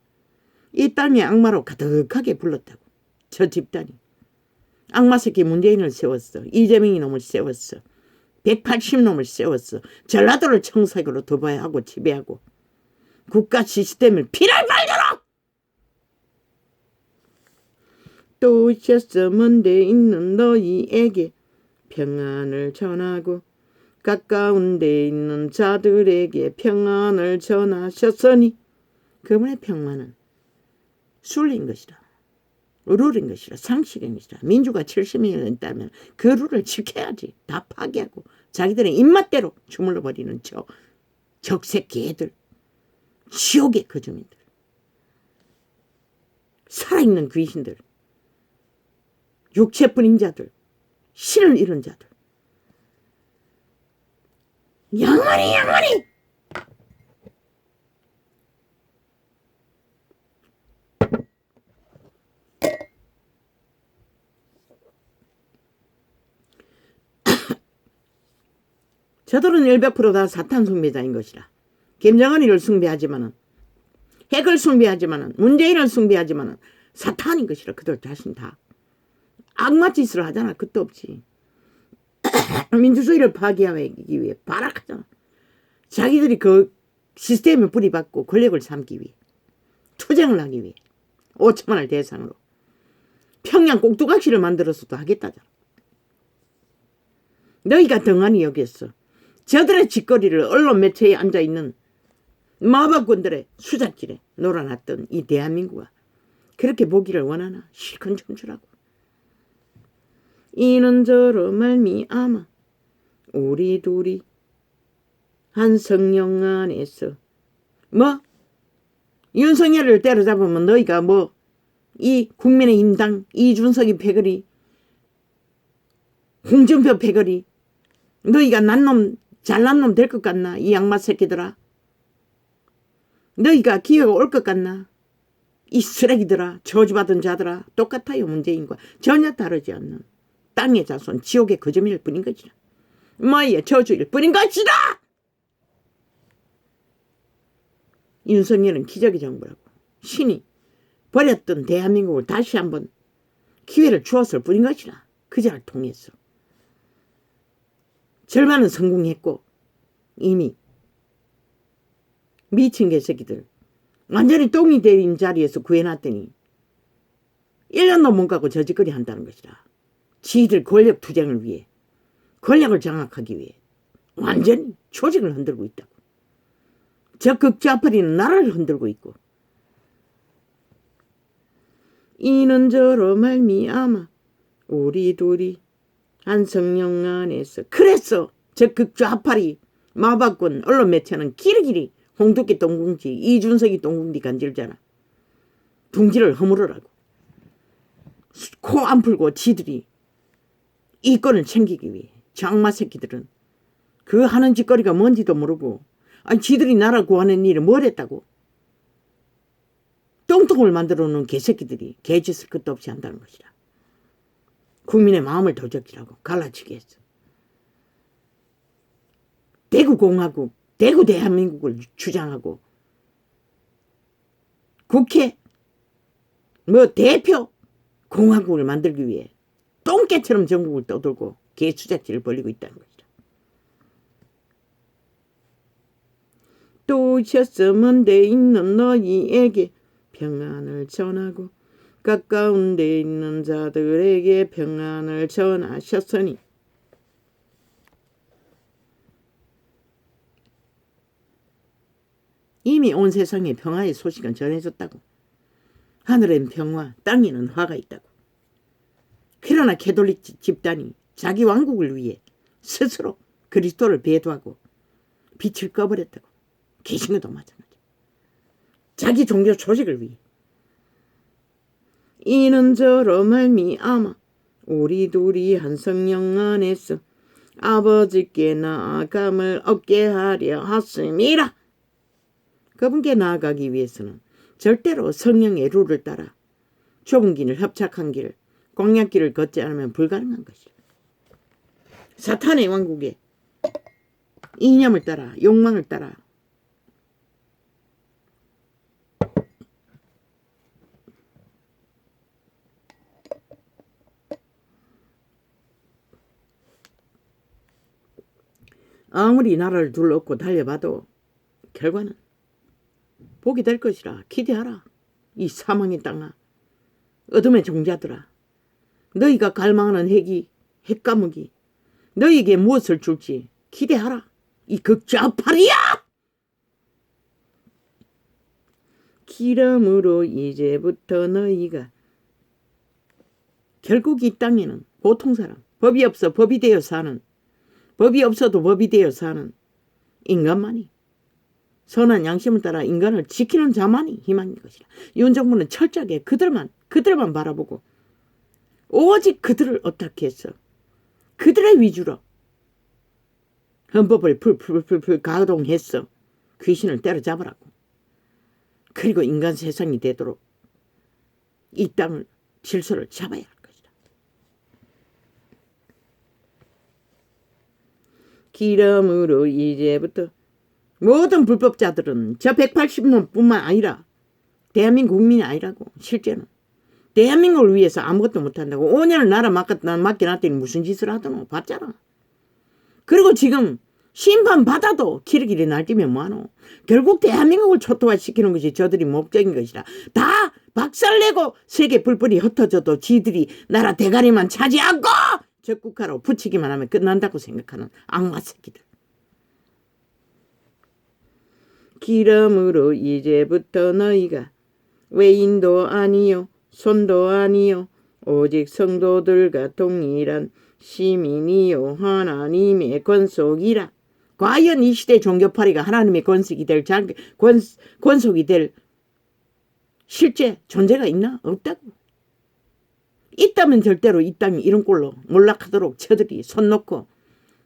이 땅에 악마로 가득하게 불렀다고. 저 집단이 악마 새끼 문재인을 세웠어. 이재명이 놈을 세웠어. 180놈을 세웠어. 전라도를 청색으로 도배하고 지배하고 국가 시스템을 피를 발도록 또 오셔서 먼데 있는 너희에게 평안을 전하고 가까운 데 있는 자들에게 평안을 전하셨으니 그분의 평안은 순리인 것이라. 룰인 것이라. 상식인 것이라. 민주가 70명이 있다면 그 룰을 지켜야지. 다 파괴하고 자기들의 입맛대로 주물러 버리는 저 적새끼 애들, 지옥의 거주민들, 살아있는 귀신들, 육체뿐인 자들, 신을 잃은 자들, 영원히 저들은 100%다 사탄 숭배자인 것이라. 김정은이를 숭배하지만은, 핵을 숭배하지만은, 문재인을 숭배하지만은 사탄인 것이라. 그들 자신 다 악마 짓을 하잖아. 끝도 없지. 민주주의를 파괴하기 위해 발악하잖아. 자기들이 그 시스템에 뿌리박고 권력을 삼기 위해, 투쟁을 하기 위해 5천만을 대상으로 평양 꼭두각시를 만들어서도 하겠다잖아. 너희가 등한히 여겼어. 저들의 짓거리를 언론 매체에 앉아있는 마법꾼들의 수작질에 놀아놨던 이 대한민국아, 그렇게 보기를 원하나? 실컷 좀 주라고. 이는저러 말미암아 우리 둘이 한 성령 안에서, 뭐 윤석열을 때려잡으면 너희가 뭐 이 국민의힘당 이준석이 패거리, 홍준표 패거리, 너희가 난놈 잘난 놈 될 것 같나? 이 양마 새끼들아. 너희가 기회가 올 것 같나? 이 쓰레기들아, 저주받은 자들아. 똑같아요. 문재인과 전혀 다르지 않는 땅의 자손, 지옥의 거점일 뿐인 것이라. 뭐의 저주일 뿐인 것이다. 윤석열은 기적의 정부라고. 신이 버렸던 대한민국을 다시 한번 기회를 주었을 뿐인 것이라. 그자를 통해서 절반은 성공했고, 이미 미친 개새끼들 완전히 똥이 되는 자리에서 구해놨더니 1년도 못 가고 저짓거리 한다는 것이라. 지들 권력 투쟁을 위해, 권력을 장악하기 위해 완전히 조직을 흔들고 있다고. 적극 좌파리는 나라를 흔들고 있고, 이는저러 말미암아 우리 둘이 한 성령 안에서. 그래서 적극 좌파리 마박군 언론 매체는 길이길이 홍두깨 똥궁지, 이준석이 똥궁디 간질잖아. 둥지를 허물으라고. 코 안 풀고 지들이 이권을 챙기기 위해. 장마 새끼들은 그 하는 짓거리가 뭔지도 모르고, 아니 지들이 나라 구하는 일을 뭘 했다고. 똥통을 만들어 놓은 개새끼들이 개짓을 끝도 없이 한다는 것이라. 국민의 마음을 도적질하고 갈라치게 했어. 대구공화국, 대구 대한민국을 주장하고, 국회 뭐 대표 공화국을 만들기 위해 똥개처럼 전국을 떠돌고 개수작질을 벌이고 있다는 것이라. 또 오셨으면 돼 있는 너희에게 평안을 전하고, 가까운 데 있는 자들에게 평안을 전하셨으니, 이미 온 세상에 평화의 소식은 전해졌다고. 하늘엔 평화, 땅에는 화가 있다고. 그러나 캐톨릭 집단이 자기 왕국을 위해 스스로 그리스도를 배도하고 빛을 꺼버렸다고. 개신교도 마찬가지. 자기 종교 조직을 위해. 이는저러 말미암아 우리 둘이 한 성령 안에서 아버지께 나아감을 얻게 하려 하심이라. 그분께 나아가기 위해서는 절대로 성령의 룰을 따라 좁은 길을, 협착한 길, 공약길을 걷지 않으면 불가능한 것이라. 사탄의 왕국에 이념을 따라, 욕망을 따라 아무리 나라를 둘러엎고 달려봐도 결과는 복이 될 것이라. 기대하라. 이 사망의 땅아, 어둠의 종자들아, 너희가 갈망하는 핵과목이 너희에게 무엇을 줄지 기대하라. 이 극좌파리야. 기름으로 이제부터 너희가, 결국 이 땅에는 보통 사람, 법이 없어 법이 되어 사는, 법이 없어도 법이 되어 사는 인간만이, 선한 양심을 따라 인간을 지키는 자만이 희망인 것이라. 윤 정부는 철저하게 그들만 바라보고 오직 그들을 어떻게 했어. 그들의 위주로 헌법을 풀 가동했어. 귀신을 때려잡으라고. 그리고 인간 세상이 되도록 이 땅을, 질서를 잡아야 할 것이다. 기름으로 이제부터 모든 불법자들은 저 180놈뿐만 아니라 대한민국 국민이 아니라고. 실제는 대한민국을 위해서 아무것도 못한다고. 5년을 나라 맡겨놨더니 무슨 짓을 하더노. 봤잖아. 그리고 지금 심판받아도 기르기리 날뛰면 뭐하노. 결국 대한민국을 초토화시키는 것이 저들이 목적인 것이라. 다 박살내고 세계 뿔뿔이 흩어져도 지들이 나라 대가리만 차지하고 적국화로 붙이기만 하면 끝난다고 생각하는 악마 새끼들. 기름으로 이제부터 너희가 외인도 아니요 손도 아니요 오직 성도들과 동일한 시민이요 하나님의 권속이라. 과연 이 시대 종교파리가 하나님의 권속이 될 권속이 될 실제 존재가 있나? 없다고. 있다면 절대로 이 땅이 이런 꼴로 몰락하도록 저들이 손 놓고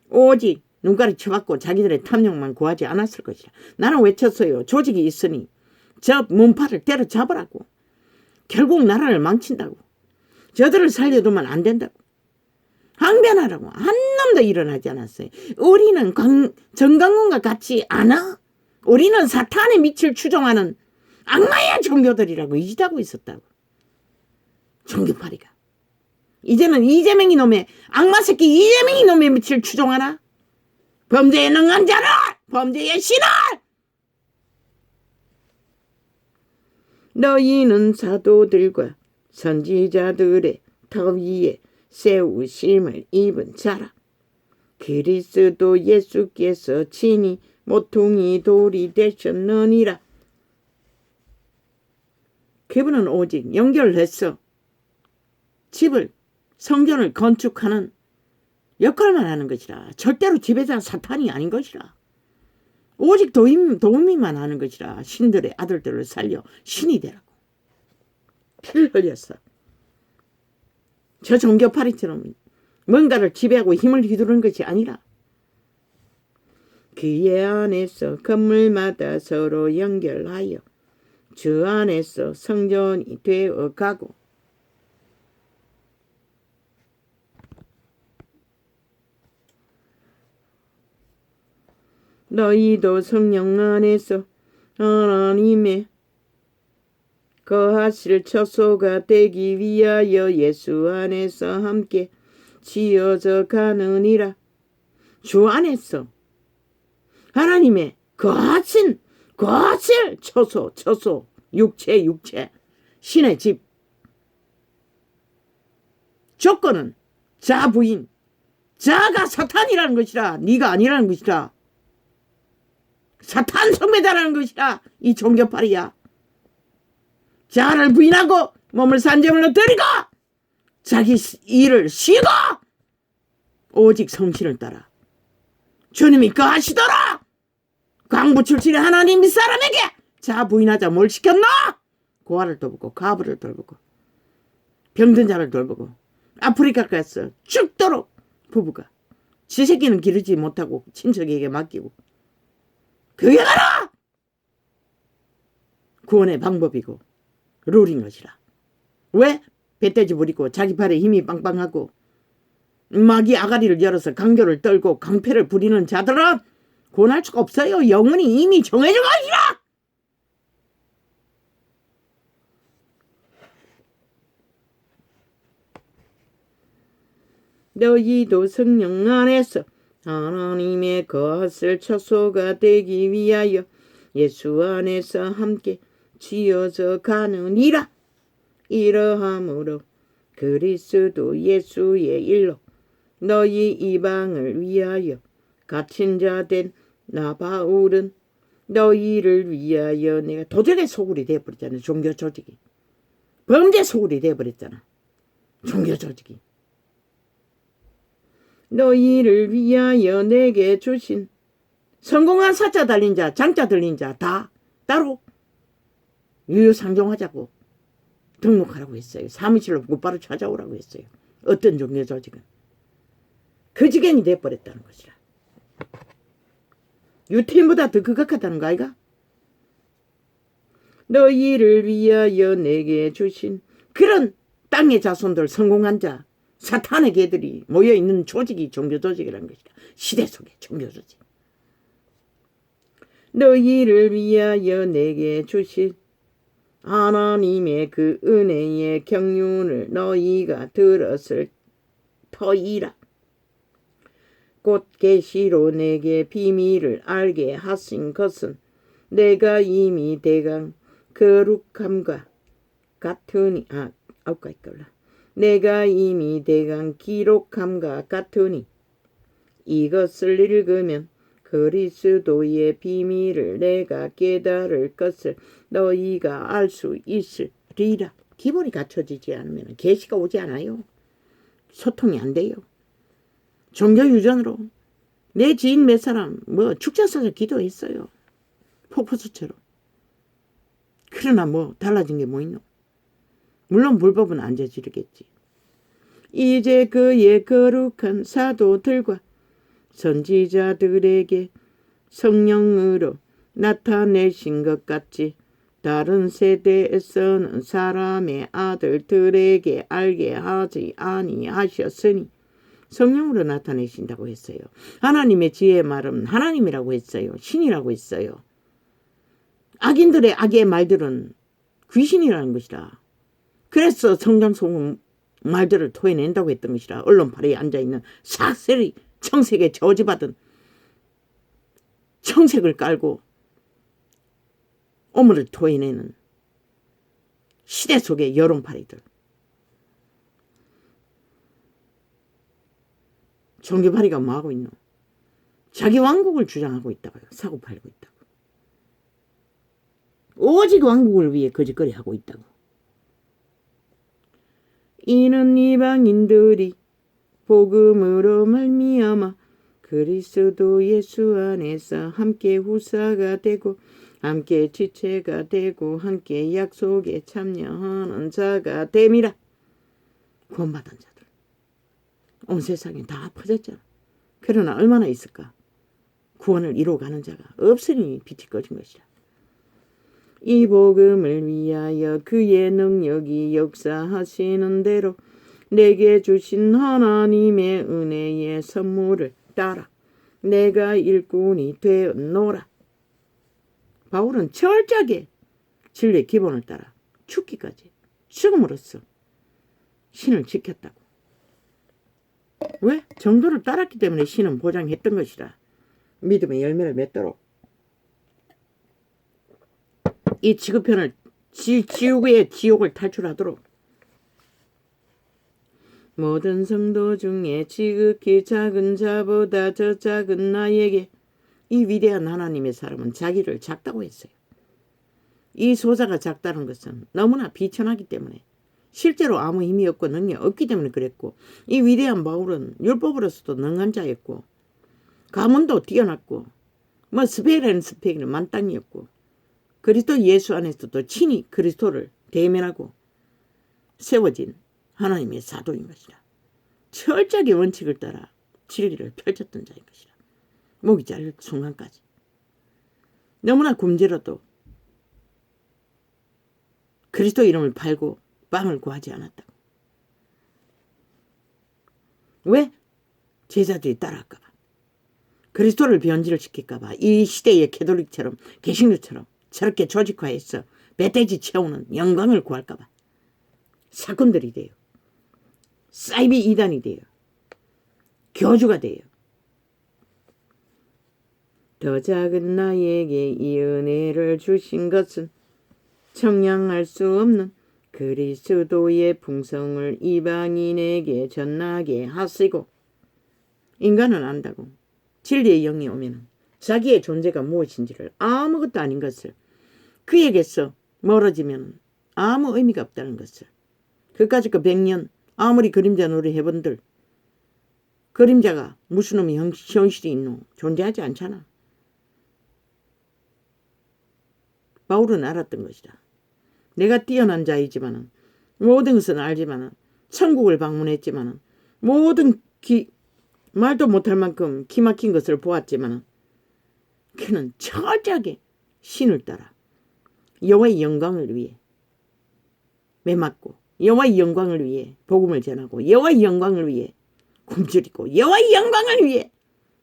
오직 눈가리 쳐갖고 자기들의 탐욕만 구하지 않았을 것이라. 나는 외쳤어요. 조직이 있으니 저 문파를 때려잡으라고. 결국 나라를 망친다고. 저들을 살려두면 안 된다고. 항변하라고. 한 놈도 일어나지 않았어요. 우리는 정강훈과 같이 않아? 우리는 사탄의 밑을 추종하는 악마의 종교들이라고 이지하고 있었다고. 종교파리가. 이제는 이재명이 놈의 악마 새끼 이재명이 놈의 밑을 추종하나? 범죄에 능한 자를, 범죄의 신을. 너희는 사도들과 선지자들의 터 위에 세우심을 입은 자라. 그리스도 예수께서 친히 모퉁이 돌이 되셨느니라. 그분은 오직 연결해서 집을, 성전을 건축하는 역할만 하는 것이라. 절대로 지배자 사탄이 아닌 것이라. 오직 도우미만 하는 것이라. 신들의 아들들을 살려 신이 되라고. 피를 흘렸어. 저 종교파리처럼 뭔가를 지배하고 힘을 휘두르는 것이 아니라 그의 안에서 건물마다 서로 연결하여 주 안에서 성전이 되어가고 너희도 성령 안에서 하나님의 거하실 처소가 되기 위하여 예수 안에서 함께 지어져 가느니라. 주 안에서 하나님의 거하실 처소 육체 신의 집. 조건은 자 부인, 자가 사탄이라는 것이라. 네가 아니라는 것이라. 사탄 성배자라는 것이라. 이 종교파리야. 자를 부인하고 몸을 산재물로 드리고 자기 일을 쉬고 오직 성신을 따라 주님이 거하시더라. 강부 출신의 하나님 이 사람에게 자 부인하자. 뭘 시켰나? 고아를 돌보고 가부를 돌보고 병든 자를 돌보고 아프리카 가서 죽도록 부부가 지 새끼는 기르지 못하고 친척에게 맡기고 그게 바로 구원의 방법이고 룰인 것이라. 왜? 배돼지 부리고 자기 팔에 힘이 빵빵하고 마귀 아가리를 열어서 강교를 떨고 강패를 부리는 자들은 구원할 수가 없어요. 영혼이 이미 정해져 가시라. 너희도 성령 안에서 하나님의 거하실 처소가 되기 위하여 예수 안에서 함께 지어져 가느니라. 이러함으로 그리스도 예수의 일로 너희 이방을 위하여 갇힌 자 된 나 바울은 너희를 위하여 내가 도적의 소굴이 되어버렸잖아. 종교 조직이 범죄 소굴이 되어버렸잖아. 종교 조직이 너희를 위하여 내게 주신 성공한 사자 달린 자 장자 들린 자 다 따로 유유상종하자고 등록하라고 했어요. 사무실로 곧바로 찾아오라고 했어요. 어떤 종교 조직은 그 지경이 돼버렸다는 것이라. 유태인보다 더 극악하다는 거 아이가? 너희를 위하여 내게 주신 그런 땅의 자손들 성공한 자 사탄의 개들이 모여있는 조직이 종교 조직이라는 것이다. 시대 속의 종교 조직. 너희를 위하여 내게 주신 하나님의 그 은혜의 경륜을 너희가 들었을 터이라. 곧 계시로 내게 비밀을 알게 하신 것은 내가 이미 대강 거룩함과 같으니 내가 이미 대강 기록함과 같으니 이것을 읽으면 그리스도의 비밀을 내가 깨달을 것을 너희가 알 수 있으리라. 기본이 갖춰지지 않으면 계시가 오지 않아요. 소통이 안 돼요. 종교 유전으로 내 지인 몇 사람 축제사서 기도했어요. 폭포수처럼. 그러나 달라진 게 뭐 있노? 물론 불법은 안 저지르겠지. 이제 그의 거룩한 사도들과 선지자들에게 성령으로 나타내신 것 같이 다른 세대에서는 사람의 아들들에게 알게 하지 아니하셨으니 성령으로 나타내신다고 했어요. 하나님의 지혜의 말은 하나님이라고 했어요. 신이라고 했어요. 악인들의 악의 말들은 귀신이라는 것이다. 그래서 성경 속 말들을 토해낸다고 했던 것이라. 언론팔에 앉아있는 삭셀이 청색에 저지받은 청색을 깔고 오물을 토해내는 시대 속의 여론파리들. 종교파리가 뭐하고 있노? 자기 왕국을 주장하고 있다고요. 사고 팔고 있다고. 오직 왕국을 위해 거짓거리 하고 있다고. 이는 이방인들이 복음으로 말미암아 그리스도 예수 안에서 함께 후사가 되고 함께 지체가 되고 함께 약속에 참여하는 자가 됨이라. 구원받은 자들 온 세상에 다 퍼졌잖아. 그러나 얼마나 있을까? 구원을 이루어가는 자가 없으니 빛이 꺼진 것이라. 이 복음을 위하여 그의 능력이 역사하시는 대로 내게 주신 하나님의 은혜의 선물을 따라 내가 일꾼이 되었노라. 바울은 철저하게 진리의 기본을 따라 죽기까지 죽음으로써 신을 지켰다고. 왜? 정도를 따랐기 때문에 신은 보장했던 것이라. 믿음의 열매를 맺도록. 이 지구편을 지옥의 지옥을 탈출하도록. 모든 성도 중에 지극히 작은 자보다 저 작은 나에게 이 위대한 하나님의 사람은 자기를 작다고 했어요. 이 소자가 작다는 것은 너무나 비천하기 때문에 실제로 아무 힘이 없고 능력 없기 때문에 그랬고, 이 위대한 바울은 율법으로서도 능한 자였고 가문도 뛰어났고 스펙에는 스펙에는 만땅이었고 그리스도 예수 안에서도 친히 그리스도를 대면하고 세워진 하나님의 사도인 것이라. 철저하게 원칙을 따라 진리를 펼쳤던 자인 것이라. 목이 잘릴 순간까지. 너무나 굶주려도 그리스도 이름을 팔고 빵을 구하지 않았다고. 왜? 제자들이 따라할까 봐. 그리스도를 변질을 시킬까 봐. 이 시대의 캐톨릭처럼 개신교처럼 저렇게 조직화해서 멧돼지 채우는 영광을 구할까 봐. 사건들이 돼요. 사이비 이단이 돼요. 교주가 돼요. 더 작은 나에게 이 은혜를 주신 것은 청량할 수 없는 그리스도의 풍성을 이방인에게 전하게 하시고. 인간은 안다고. 진리의 영이 오면 자기의 존재가 무엇인지를 아무것도 아닌 것을, 그에게서 멀어지면 아무 의미가 없다는 것을, 그까짓 거 100년 아무리 그림자 놀이 해본들 그림자가 무슨 놈의 현실이 있노? 존재하지 않잖아. 바울은 알았던 것이다. 내가 뛰어난 자이지만은 모든 것은 알지만은 천국을 방문했지만은 모든 말도 못할 만큼 기막힌 것을 보았지만은 그는 철저하게 신을 따라 여호와의 영광을 위해 매맞고 여호와의 영광을 위해 복음을 전하고 여호와의 영광을 위해 굶주리고 여호와의 영광을 위해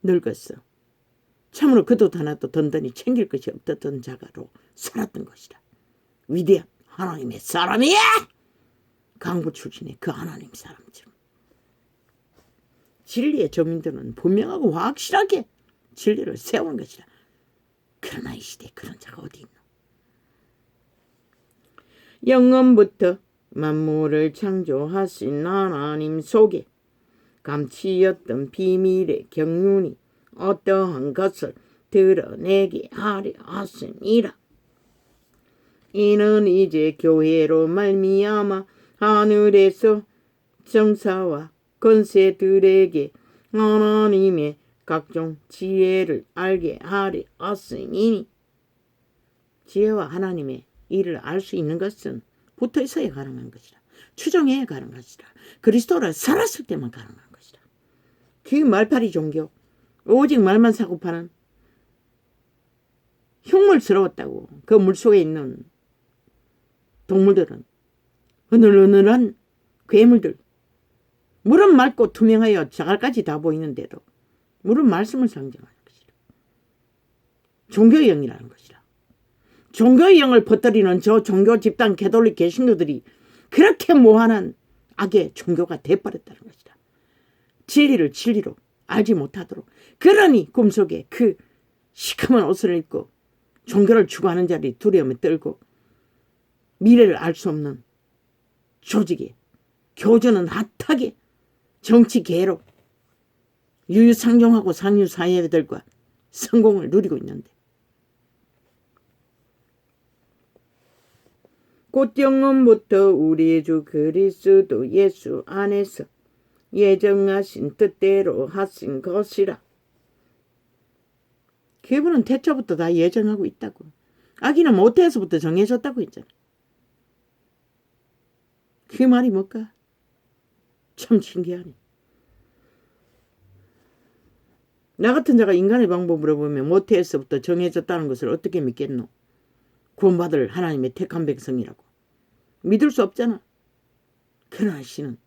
늙었어. 참으로 그 돈 하나도 든든히 챙길 것이 없던 자가로 살았던 것이다. 위대한 하나님의 사람이야! 강부 출신의 그 하나님 사람처럼. 진리의 저민들은 분명하고 확실하게 진리를 세우는 것이다. 그러나 이 시대에 그런 자가 어디 있노? 영원부터 만물을 창조하신 하나님 속에 감추었던 비밀의 경륜이 어떠한 것을 드러내게 하려 하심이라. 이는 이제 교회로 말미암아 하늘에서 정사와 권세들에게 하나님의 각종 지혜를 알게 하려 하심이니. 지혜와 하나님의 일을 알 수 있는 것은 붙어 있어야 가능한 것이다. 추정해야 가능한 것이다. 그리스도를 살았을 때만 가능한 것이다. 그 말파리 종교, 오직 말만 사고 파는 흉물스러웠다고 그 물속에 있는 동물들은 으늘으늘한 괴물들, 물은 맑고 투명하여 자갈까지 다 보이는데도 물은 말씀을 상징하는 것이다. 종교의 영이라는 것이다. 종교의 영을 퍼뜨리는 저 종교 집단 개돌릭 개신교들이 그렇게 모한한 악의 종교가 돼버렸다는 것이다. 진리를 진리로 알지 못하도록. 그러니 꿈속에 그 시커먼 옷을 입고 종교를 추구하는 자들이 두려움에 떨고 미래를 알 수 없는 조직에 교조는 핫하게 정치 개로 유유상종하고 상류 사회들과 성공을 누리고 있는데 곧 영원부터 우리 주 그리스도 예수 안에서 예정하신 뜻대로 하신 것이라. 그분은 태초부터 다 예정하고 있다고. 아기는 모태에서부터 정해졌다고 했잖아. 그 말이 뭘까? 참 신기하네. 나 같은 자가 인간의 방법으로 보면 모태에서부터 정해졌다는 것을 어떻게 믿겠노? 구원받을 하나님의 택한 백성이라고. 믿을 수 없잖아. 그러나 씨는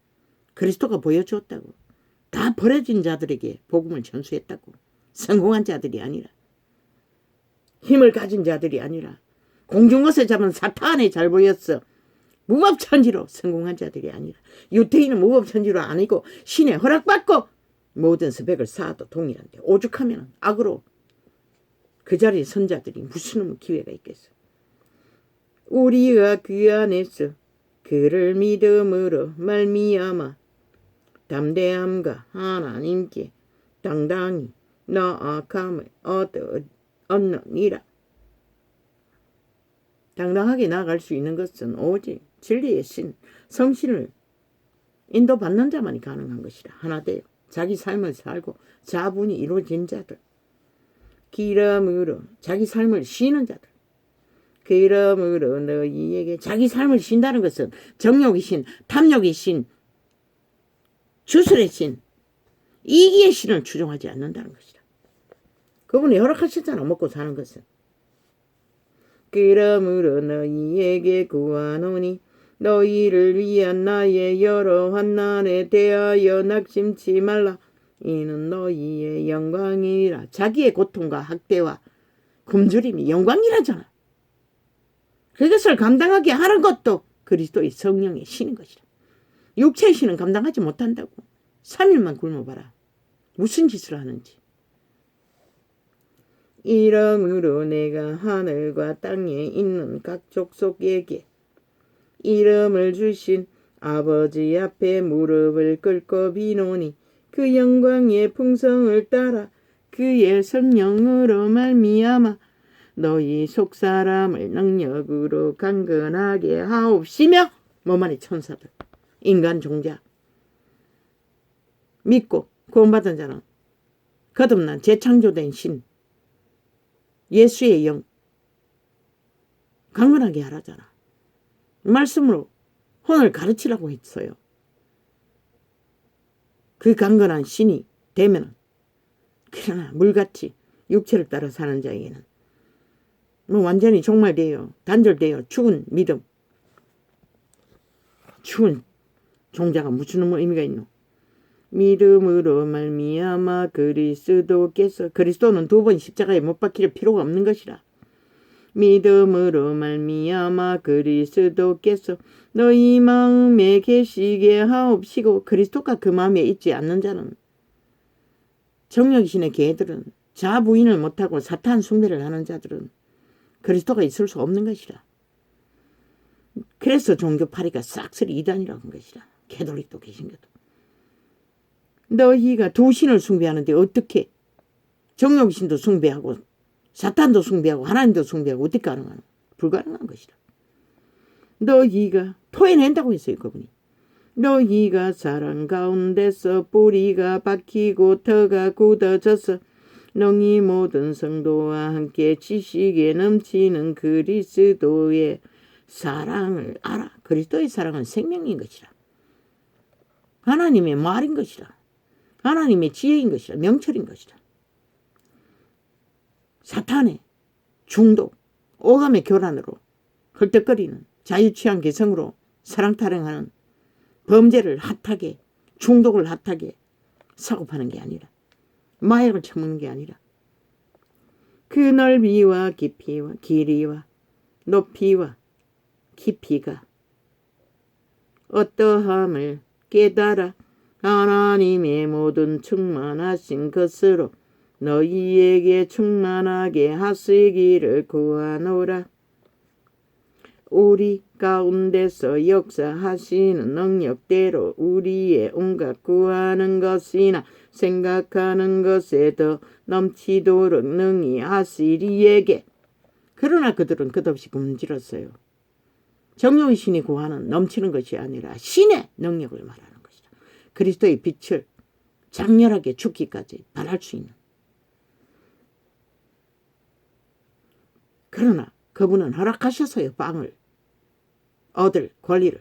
그리스도가 보여주었다고. 다 버려진 자들에게 복음을 전수했다고. 성공한 자들이 아니라, 힘을 가진 자들이 아니라, 공중것에 잡은 사탄에 잘 보였어. 무법천지로 성공한 자들이 아니라, 유태인은 무법천지로 아니고 신의 허락받고 모든 스펙을 쌓아도 동일한데 오죽하면 악으로 그 자리에 선 자들이 무슨 기회가 있겠어. 우리가 그 안에서 그를 믿음으로 말미암아 담대함과 하나님께 당당히 나아감을 얻느니라. 당당하게 나아갈 수 있는 것은 오직 진리의 신, 성신을 인도받는 자만이 가능한 것이라. 하나 되어 자기 삶을 살고 자분이 이루어진 자들, 기름으로 자기 삶을 쉬는 자들, 그러므로 너희에게 자기 삶을 쉰다는 것은 정욕의 신, 탐욕의 신, 주술의 신, 이기의 신을 추종하지 않는다는 것이다. 그분이 허락하셨잖아, 먹고 사는 것은. 그러므로 너희에게 구하노니 너희를 위한 나의 여러 환난에 대하여 낙심치 말라. 이는 너희의 영광이라. 자기의 고통과 학대와 굶주림이 영광이라잖아. 그것을 감당하게 하는 것도 그리스도의 성령의 신인 것이라. 육체의 신은 감당하지 못한다고. 3일만 굶어봐라. 무슨 짓을 하는지. 이러므로 내가 하늘과 땅에 있는 각 족속에게 이름을 주신 아버지 앞에 무릎을 꿇고 비노니 그 영광의 풍성을 따라 그의 성령으로 말미암아 너희 속사람을 능력으로 강건하게 하옵시며. 몸안의 천사들, 인간 종자, 믿고 구원받은 자는 거듭난 재창조된 신, 예수의 영 강건하게 하라잖아. 말씀으로 혼을 가르치라고 했어요. 그 강건한 신이 되면은, 그러나 물같이 육체를 따라 사는 자에게는 완전히 종말되어 단절되어 죽은 믿음, 죽은 종자가 무슨 의미가 있노? 믿음으로 말미암아 그리스도께서, 그리스도는 두 번 십자가에 못 박힐 필요가 없는 것이라. 믿음으로 말미암아 그리스도께서 너희 마음에 계시게 하옵시고, 그리스도가 그 마음에 있지 않는 자는, 정력신의 개들은, 자부인을 못하고 사탄 숭배를 하는 자들은 그리스도가 있을 수 없는 것이라. 그래서 종교파리가 싹쓸이 이단이라고 한 것이라. 개돌릭도 개신교도. 너희가 두 신을 숭배하는데 어떻게 정욕신도 숭배하고 사탄도 숭배하고 하나님도 숭배하고 어떻게 가능하노? 불가능한 것이라. 너희가 토해낸다고 했어요. 그분이. 너희가 사랑 가운데서 뿌리가 박히고 터가 굳어져서 너희 모든 성도와 함께 지식에 넘치는 그리스도의 사랑을 알아. 그리스도의 사랑은 생명인 것이라. 하나님의 말인 것이라. 하나님의 지혜인 것이라. 명철인 것이라. 사탄의 중독, 오감의 교란으로 헐떡거리는 자유취한 개성으로 사랑타령하는 범죄를 핫하게, 중독을 핫하게 사고 파는 게 아니라, 마약을 처먹는 게 아니라, 그 넓이와 깊이와 길이와 높이와 깊이가 어떠함을 깨달아 하나님의 모든 충만하신 것으로 너희에게 충만하게 하시기를 구하노라. 우리 가운데서 역사하시는 능력대로 우리의 온갖 구하는 것이나 생각하는 것에 더 넘치도록 능히 하시리에게. 그러나 그들은 끝없이 굶주렸어요. 정욕의 신이 구하는 넘치는 것이 아니라 신의 능력을 말하는 것이다. 그리스도의 빛을 장렬하게 죽기까지 발할 수 있는. 그러나 그분은 허락하셨어요. 빵을 얻을 권리를.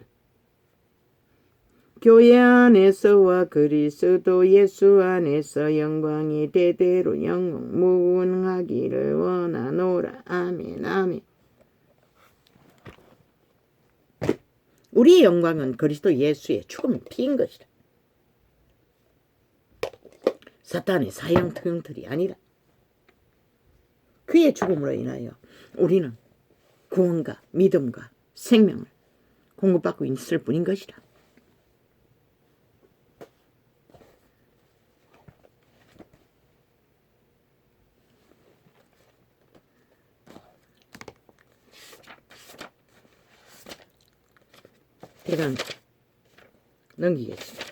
교회 안에서와 그리스도 예수 안에서 영광이 대대로 영원 무궁하기를 원하노라. 아멘. 아멘. 우리의 영광은 그리스도 예수의 죽음의 피인 것이다. 사탄의 사형 특용틀이 아니라 그의 죽음으로 인하여 우리는 구원과 믿음과 생명을 공급받고 있을 뿐인 것이라. 대강 넘기겠습니다.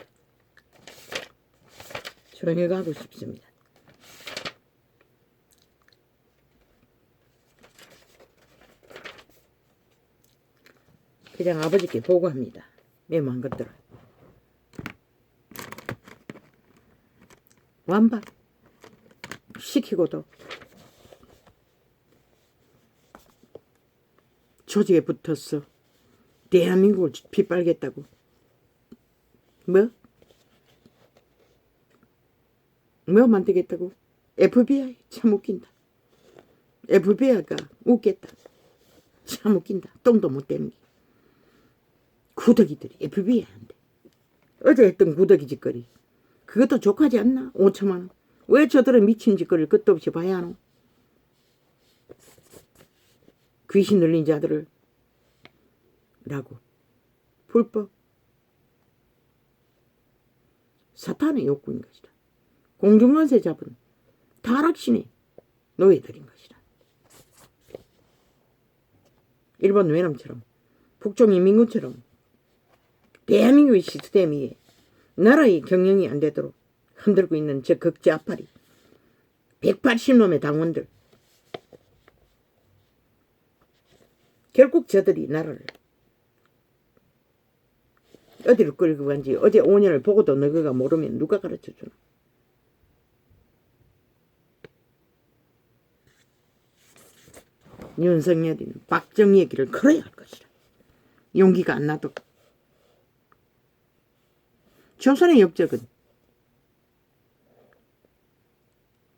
조용히 가고 싶습니다. 그냥 아버지께 보고합니다. 메모한 것들을. 완박 시키고도 조직에 붙었어. 대한민국을 빗빨겠다고. 뭐 만들겠다고? FBI 참 웃긴다. FBI가 웃겠다. 참 웃긴다. 똥도 못 대는 게. 구더기들이 FBI한테. 어제 했던 구더기 짓거리. 그것도 족하지 않나? 5천만 원. 왜 저들은 미친 짓거리를 끝도 없이 봐야 하노? 귀신 들린 자들을 라고. 불법. 사탄의 욕구인 것이다. 공중권세 잡은 타락신의 노예들인 것이다. 일본 외남처럼 북중인 민군처럼 대한민국의 시스템 위에 나라의 경영이 안 되도록 흔들고 있는 저 극좌파리 180놈의 당원들. 결국 저들이 나라를 어디로 끌고 간지 어제 5년을 보고도 너희가 모르면 누가 가르쳐주나. 윤석열이는 박정희의 길을 걸어야 할 것이라. 용기가 안 나도. 조선의 역적은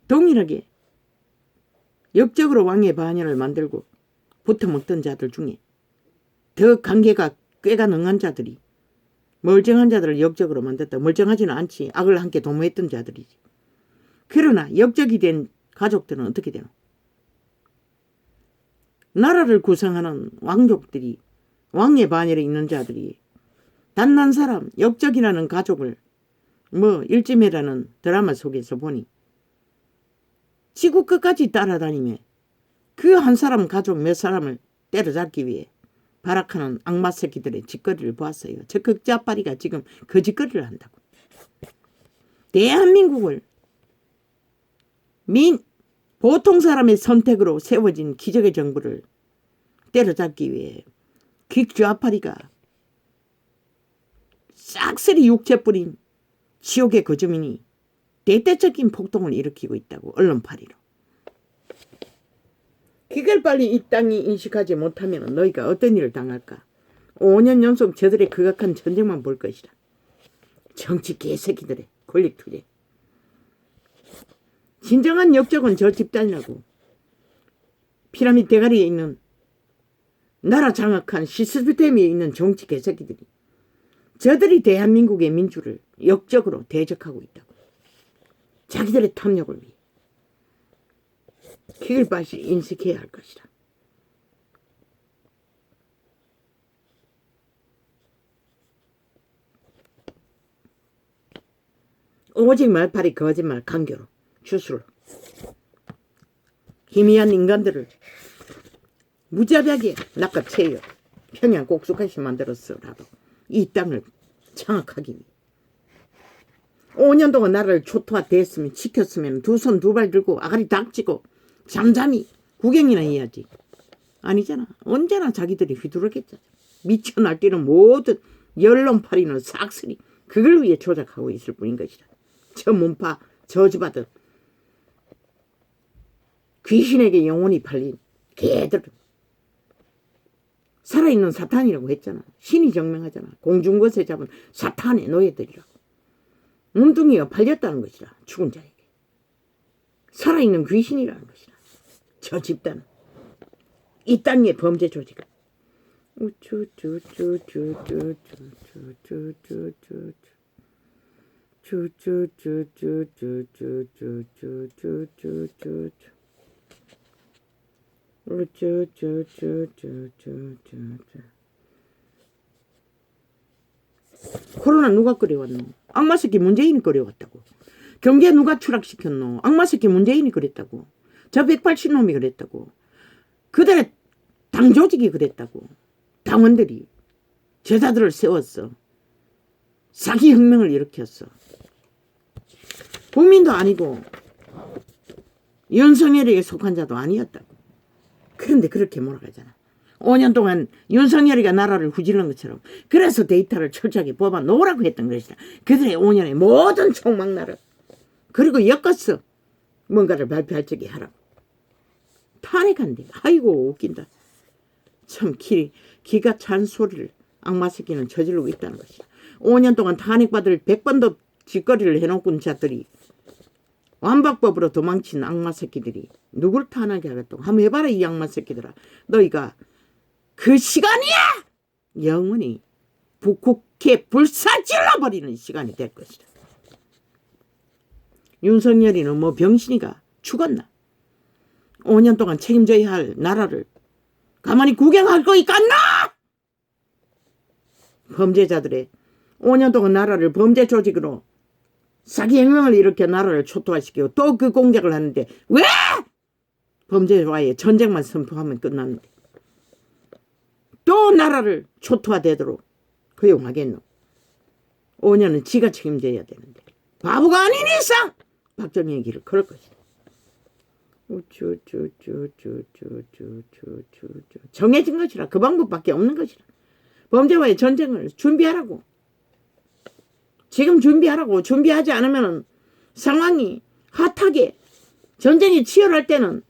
동일하게 역적으로 왕의 반열을 만들고 붙어먹던 자들 중에 더 관계가 꽤가 능한 자들이 멀쩡한 자들을 역적으로 만들었다. 멀쩡하지는 않지. 악을 함께 도모했던 자들이지. 그러나 역적이 된 가족들은 어떻게 되노? 나라를 구성하는 왕족들이, 왕의 반열에 있는 자들이 단 한 사람, 역적이라는 가족을 일지매라는 드라마 속에서 보니 지구 끝까지 따라다니며 그 한 사람 가족 몇 사람을 때려잡기 위해 발악하는 악마 새끼들의 짓거리를 보았어요. 저 극자빠리가 지금 그 짓거리를 한다고. 대한민국을 보통 사람의 선택으로 세워진 기적의 정부를 때려잡기 위해 극좌파리가 싹쓸이 육체뿌린 지옥의 거주민이 대대적인 폭동을 일으키고 있다고. 언론파리로. 그걸 빨리 이 땅이 인식하지 못하면 너희가 어떤 일을 당할까? 5년 연속 저들의 극악한 전쟁만 볼 것이다. 정치 개새끼들의 권력투쟁. 진정한 역적은 저 집단이라고. 피라미드 대가리에 있는 나라 장악한 시스템에 있는 정치 개새끼들이 저들이 대한민국의 민주를 역적으로 대적하고 있다고. 자기들의 탐욕을 위해. 그걸 빨리 인식해야 할 것이다. 오직 말팔이 거짓말 강교로 주술로 희미한 인간들을 무자비하게 낚아채여 평양 곡수같이 만들었어라도 이 땅을 장악하기 위해 5년 동안 나라를 초토화됐으면 지켰으면 두 손 두 발 들고 아가리 닥치고 잠잠히 구경이나 해야지. 아니잖아. 언제나 자기들이 휘두르겠잖아. 미쳐 날뛰는 모든 연론파리는 싹쓸이 그걸 위해 조작하고 있을 뿐인 것이다. 저 문파 저주받은 귀신에게 영혼이 팔린 개들은 살아있는 사탄이라고 했잖아. 신이 증명하잖아. 공중것에 잡은 사탄의 노예들이라고. 몸뚱이가 팔렸다는 것이다. 죽은 자에게. 살아있는 귀신이라는 것이다. 저 집단은 이 땅의 범죄 조직은 코로나 누가 끓여왔노? 악마 새끼 문재인이 끓여왔다고. 경제 누가 추락시켰노? 악마 새끼 문재인이 그랬다고. 저 180놈이 그랬다고. 그들의 당 조직이 그랬다고. 당원들이 제자들을 세웠어. 사기 혁명을 일으켰어. 국민도 아니고 윤석열에게 속한 자도 아니었다고. 그런데 그렇게 몰아가잖아. 5년 동안 윤석열이가 나라를 후질른 것처럼. 그래서 데이터를 철저하게 뽑아 놓으라고 했던 것이다. 그들의 5년의 모든 총망나를. 그리고 엮었어. 뭔가를 발표할 적에 하라고. 탄핵한대. 아이고 웃긴다. 참 기가 찬 소리를 악마 새끼는 저지르고 있다는 것이다. 5년 동안 탄핵받을 100번도 짓거리를 해놓고 자들이 완박법으로 도망친 악마 새끼들이 누굴 탄핵하겠다고. 한번 해봐라 이 악마 새끼들아. 너희가 그 시간이야! 영원히 북극해 불사질러버리는 시간이 될 것이다. 윤석열이는 뭐 병신이가 죽었나? 5년 동안 책임져야 할 나라를 가만히 구경할 거 있겠나? 범죄자들의 5년 동안 나라를 범죄 조직으로 사기 혁명을 일으켜 나라를 초토화시키고 또 그 공격을 하는데 왜? 범죄와의 전쟁만 선포하면 끝났는데 또 나라를 초토화되도록 허용하겠노? 5년은 지가 책임져야 되는데 바보가 아닌 이상 박정희의 길을 걸을 것이다. 정해진 것이라. 그 방법밖에 없는 것이라. 범죄와의 전쟁을 준비하라고. 지금 준비하라고. 준비하지 않으면 상황이 핫하게 전쟁이 치열할 때는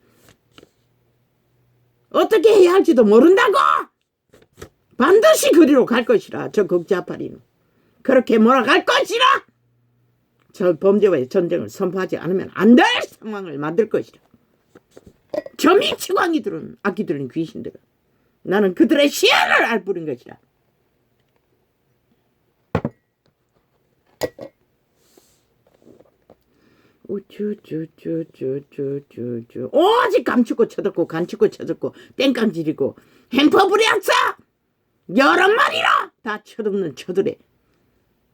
어떻게 해야 할지도 모른다고. 반드시 그리로 갈 것이라. 저 극자파리는 그렇게 몰아갈 것이라. 저 범죄와의 전쟁을 선포하지 않으면 안 될 상황을 만들 것이라. 저 미치광이들은 악기 들린 귀신들은 나는 그들의 시야를 알 뿐인 것이라. 우쭈쭈쭈쭈쭈쭈쭈 오직 감추고 쳐듣고 간추고 쳐듣고 땡깡지리고 행포부리악사 여러 마리라 다 쳐없는 쳐들에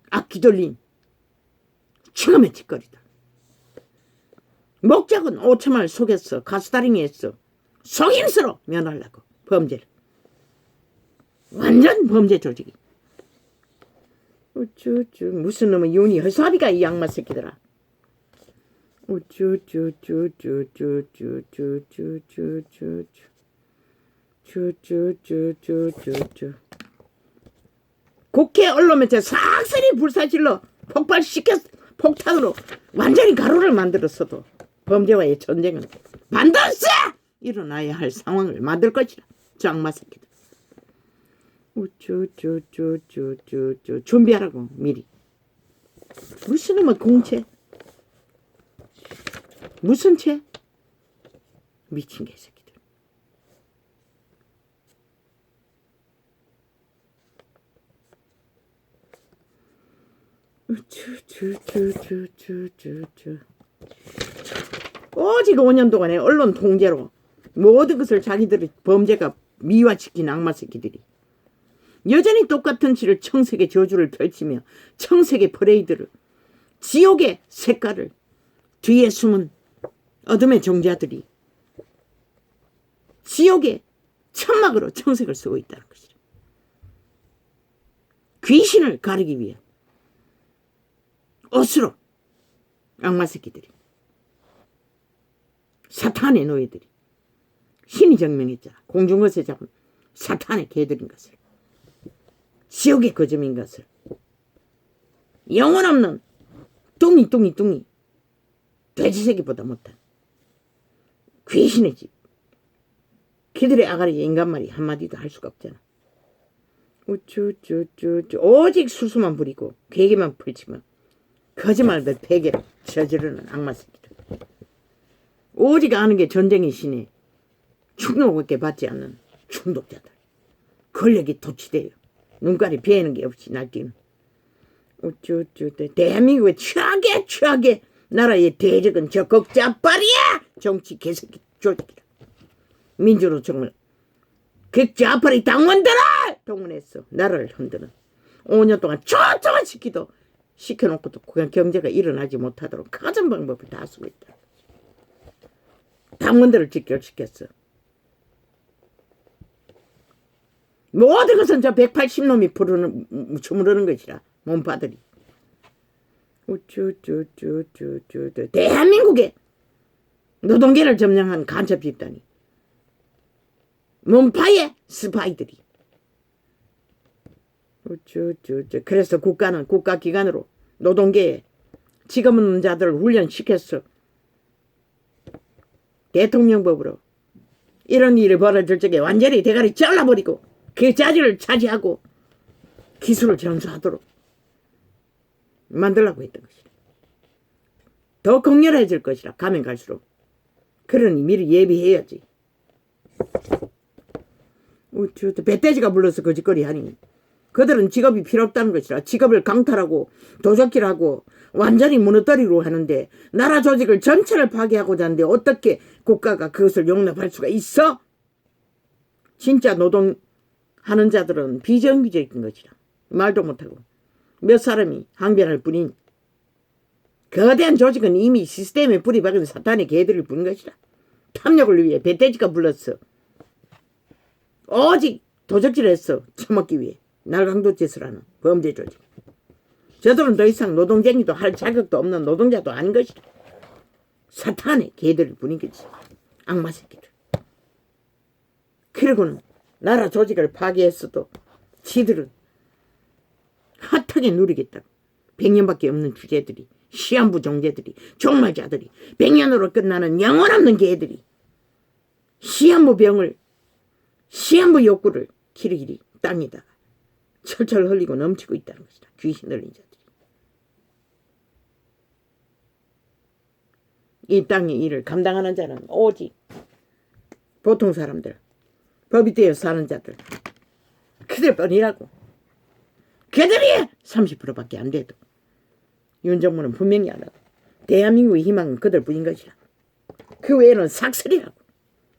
악기 돌린 죽음의 짓거리다. 목적은 5천만을 속였어. 가스다링이 했어. 속임수로 면하려고 범죄를. 완전 범죄 조직이. 우쭈쭈 무슨 놈의 윤이 허사비가 이 양마 새끼들아. 우쭈쭈쭈쭈쭈쭈쭈쭈쭈쭈쭈쭈쭈쭈쭈 국회 언론매체 싹쓸이 불사질러 폭발시켰 폭탄으로 완전히 가루를 만들었어도 범죄와의 전쟁은 반드시 일어나야 할 상황을 만들 것이라. 저 악마 새끼들. 우쭈쭈쭈쭈쭈쭈 준비하라고 미리. 무슨 놈의 공채? 무슨 채? 미친 개새끼들. 우쭈쭈쭈쭈쭈쭈쭈 오직 5년 동안의 언론 통제로 모든 것을 자기들의 범죄가 미화시킨 악마 새끼들이 여전히 똑같은 시를 청색의 저주를 펼치며 청색의 퍼레이드를 지옥의 색깔을 뒤에 숨은 어둠의 종자들이 지옥의 천막으로 청색을 쓰고 있다는 것이다. 귀신을 가리기 위해 옷으로 악마 새끼들이 사탄의 노예들이 신이 증명했잖아. 공중것에 잡은 사탄의 개들인 것을 지옥의 거점인 것을 영혼 없는 뚱이 돼지새끼보다 못한 귀신의 집. 그들의 아가리 인간말이 한마디도 할 수가 없잖아. 우쭈쭈쭈쭈 오직 수수만 부리고 괴기만 펼치면 거짓말들 베개를 저지르는 악마 새끼들. 오직 아는 게 전쟁의 신에 충격밖에 받지 않는 중독자들. 권력이 도취돼요. 눈깔이 비에는 게 없이 날뛰는. 우쭈쭈 대한민국의 최악의 나라의 대적은 저 극좌빨이야. 정치 개새끼 조직이다. 민주로 정말 극좌빨이 당원들을 동원했어. 나라를 흔드는 5년 동안 초점화시키도 시켜놓고도 그냥 경제가 일어나지 못하도록 가진 방법을 다 쓰고 있다. 당원들을 직결시켰어. 모든 것은 저 180놈이 부르는 주무르는 것이라 몸파들이. 우쭈쭈쭈쭈쭈 대한민국의 노동계를 점령한 간첩 집단이 몸파의 스파이들이. 우쭈쭈쭈 그래서 국가는 국가기관으로 노동계에 직업 없는 자들을 훈련시켰어. 대통령법으로 이런 일이 벌어질 적에 완전히 대가리 잘라버리고 그 자리를 차지하고 기술을 전수하도록 만들라고 했던 것이다. 더 격렬해질 것이라 가면 갈수록. 그러니 미리 예비해야지. 우쭈 배떼지가 불러서 거짓거리 하니 그들은 직업이 필요 없다는 것이라 직업을 강탈하고 도적질을 하고 완전히 무너뜨리로 하는데 나라 조직을 전체를 파괴하고자 하는데 어떻게 국가가 그것을 용납할 수가 있어? 진짜 노동하는 자들은 비정규직인 것이라 말도 못하고 몇 사람이 항변할 뿐인 거대한 조직은 이미 시스템에 뿌리 박은 사탄의 개들을 부른 것이라. 탐욕을 위해 배떼지가 불렀어. 오직 도적질을 했어. 처먹기 위해 날강도 짓을 하는 범죄 조직. 저들은 더 이상 노동쟁이도 할 자격도 없는 노동자도 아닌 것이다. 사탄의 개들을 부린 것이지. 악마 새끼들. 그리고는 나라 조직을 파괴했어도 지들은 핫하게 누리겠다고. 100년밖에 없는 주제들이, 시한부 종제들이, 종말자들이, 100년으로 끝나는 영혼 없는 개들이 시한부 병을, 시한부 욕구를 길이길이 땅에다가 철철 흘리고 넘치고 있다는 것이다. 귀신 들린 자들이. 이 땅의 일을 감당하는 자는 오직 보통 사람들, 법이 되어 사는 자들, 그들뿐이라고. 그들이 30%밖에 안 돼도 윤정무는 분명히 알아. 대한민국의 희망은 그들뿐인 것이라. 그 외에는 싹쓸이라고.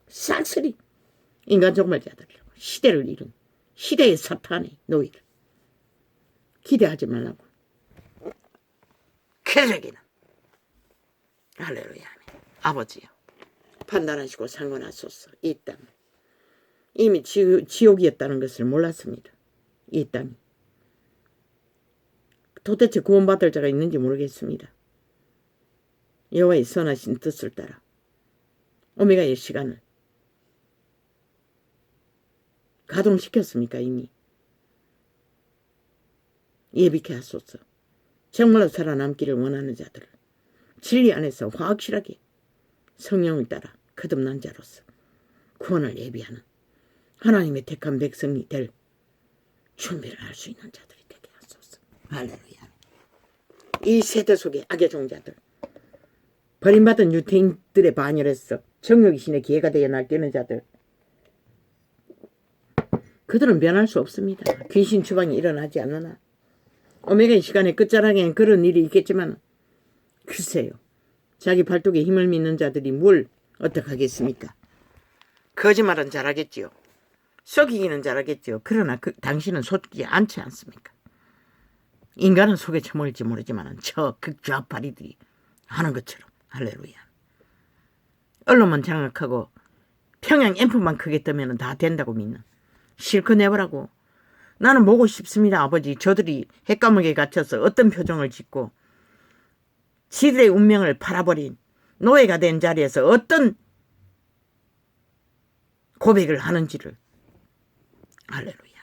싹쓸이. 인간 종말자들이라고. 시대를 잃은 시대의 사탄의 노예를. 기대하지 말라고. 그러기는 할렐루야. 아버지요, 판단하시고 상관하소서. 이 땅 이미 지옥이었다는 것을 몰랐습니다. 이 땅이 도대체 구원받을 자가 있는지 모르겠습니다. 여호와의 선하신 뜻을 따라 오메가의 시간을 가동시켰습니까? 이미 예비케 하소서. 정말로 살아남기를 원하는 자들을 진리 안에서 확실하게 성령을 따라 거듭난 자로서 구원을 예비하는 하나님의 택한 백성이 될 준비를 할 수 있는 자들이 되게 하소서. 할렐루야. 이 세대 속의 악의 종자들, 버림받은 유태인들의 반열에서 정욕의 신의 기회가 되어 날뛰는 자들, 그들은 변할 수 없습니다. 귀신 추방이 일어나지 않는 오메가의 시간의 끝자락에는 그런 일이 있겠지만 글쎄요, 자기 발톱에 힘을 믿는 자들이 뭘 어떡하겠습니까? 거짓말은 잘하겠지요. 속이기는 잘하겠지요. 그러나 당신은 속이지 않지 않습니까? 인간은 속에 처먹을지 모르지만 저 극좌파리들이 하는 것처럼. 할렐루야. 언론만 장악하고 평양 앰프만 크게 뜨면 다 된다고 믿는, 실컷 내보라고. 나는 보고 싶습니다. 아버지, 저들이 핵감옥에 갇혀서 어떤 표정을 짓고 지들의 운명을 팔아버린 노예가 된 자리에서 어떤 고백을 하는지를. 할렐루야.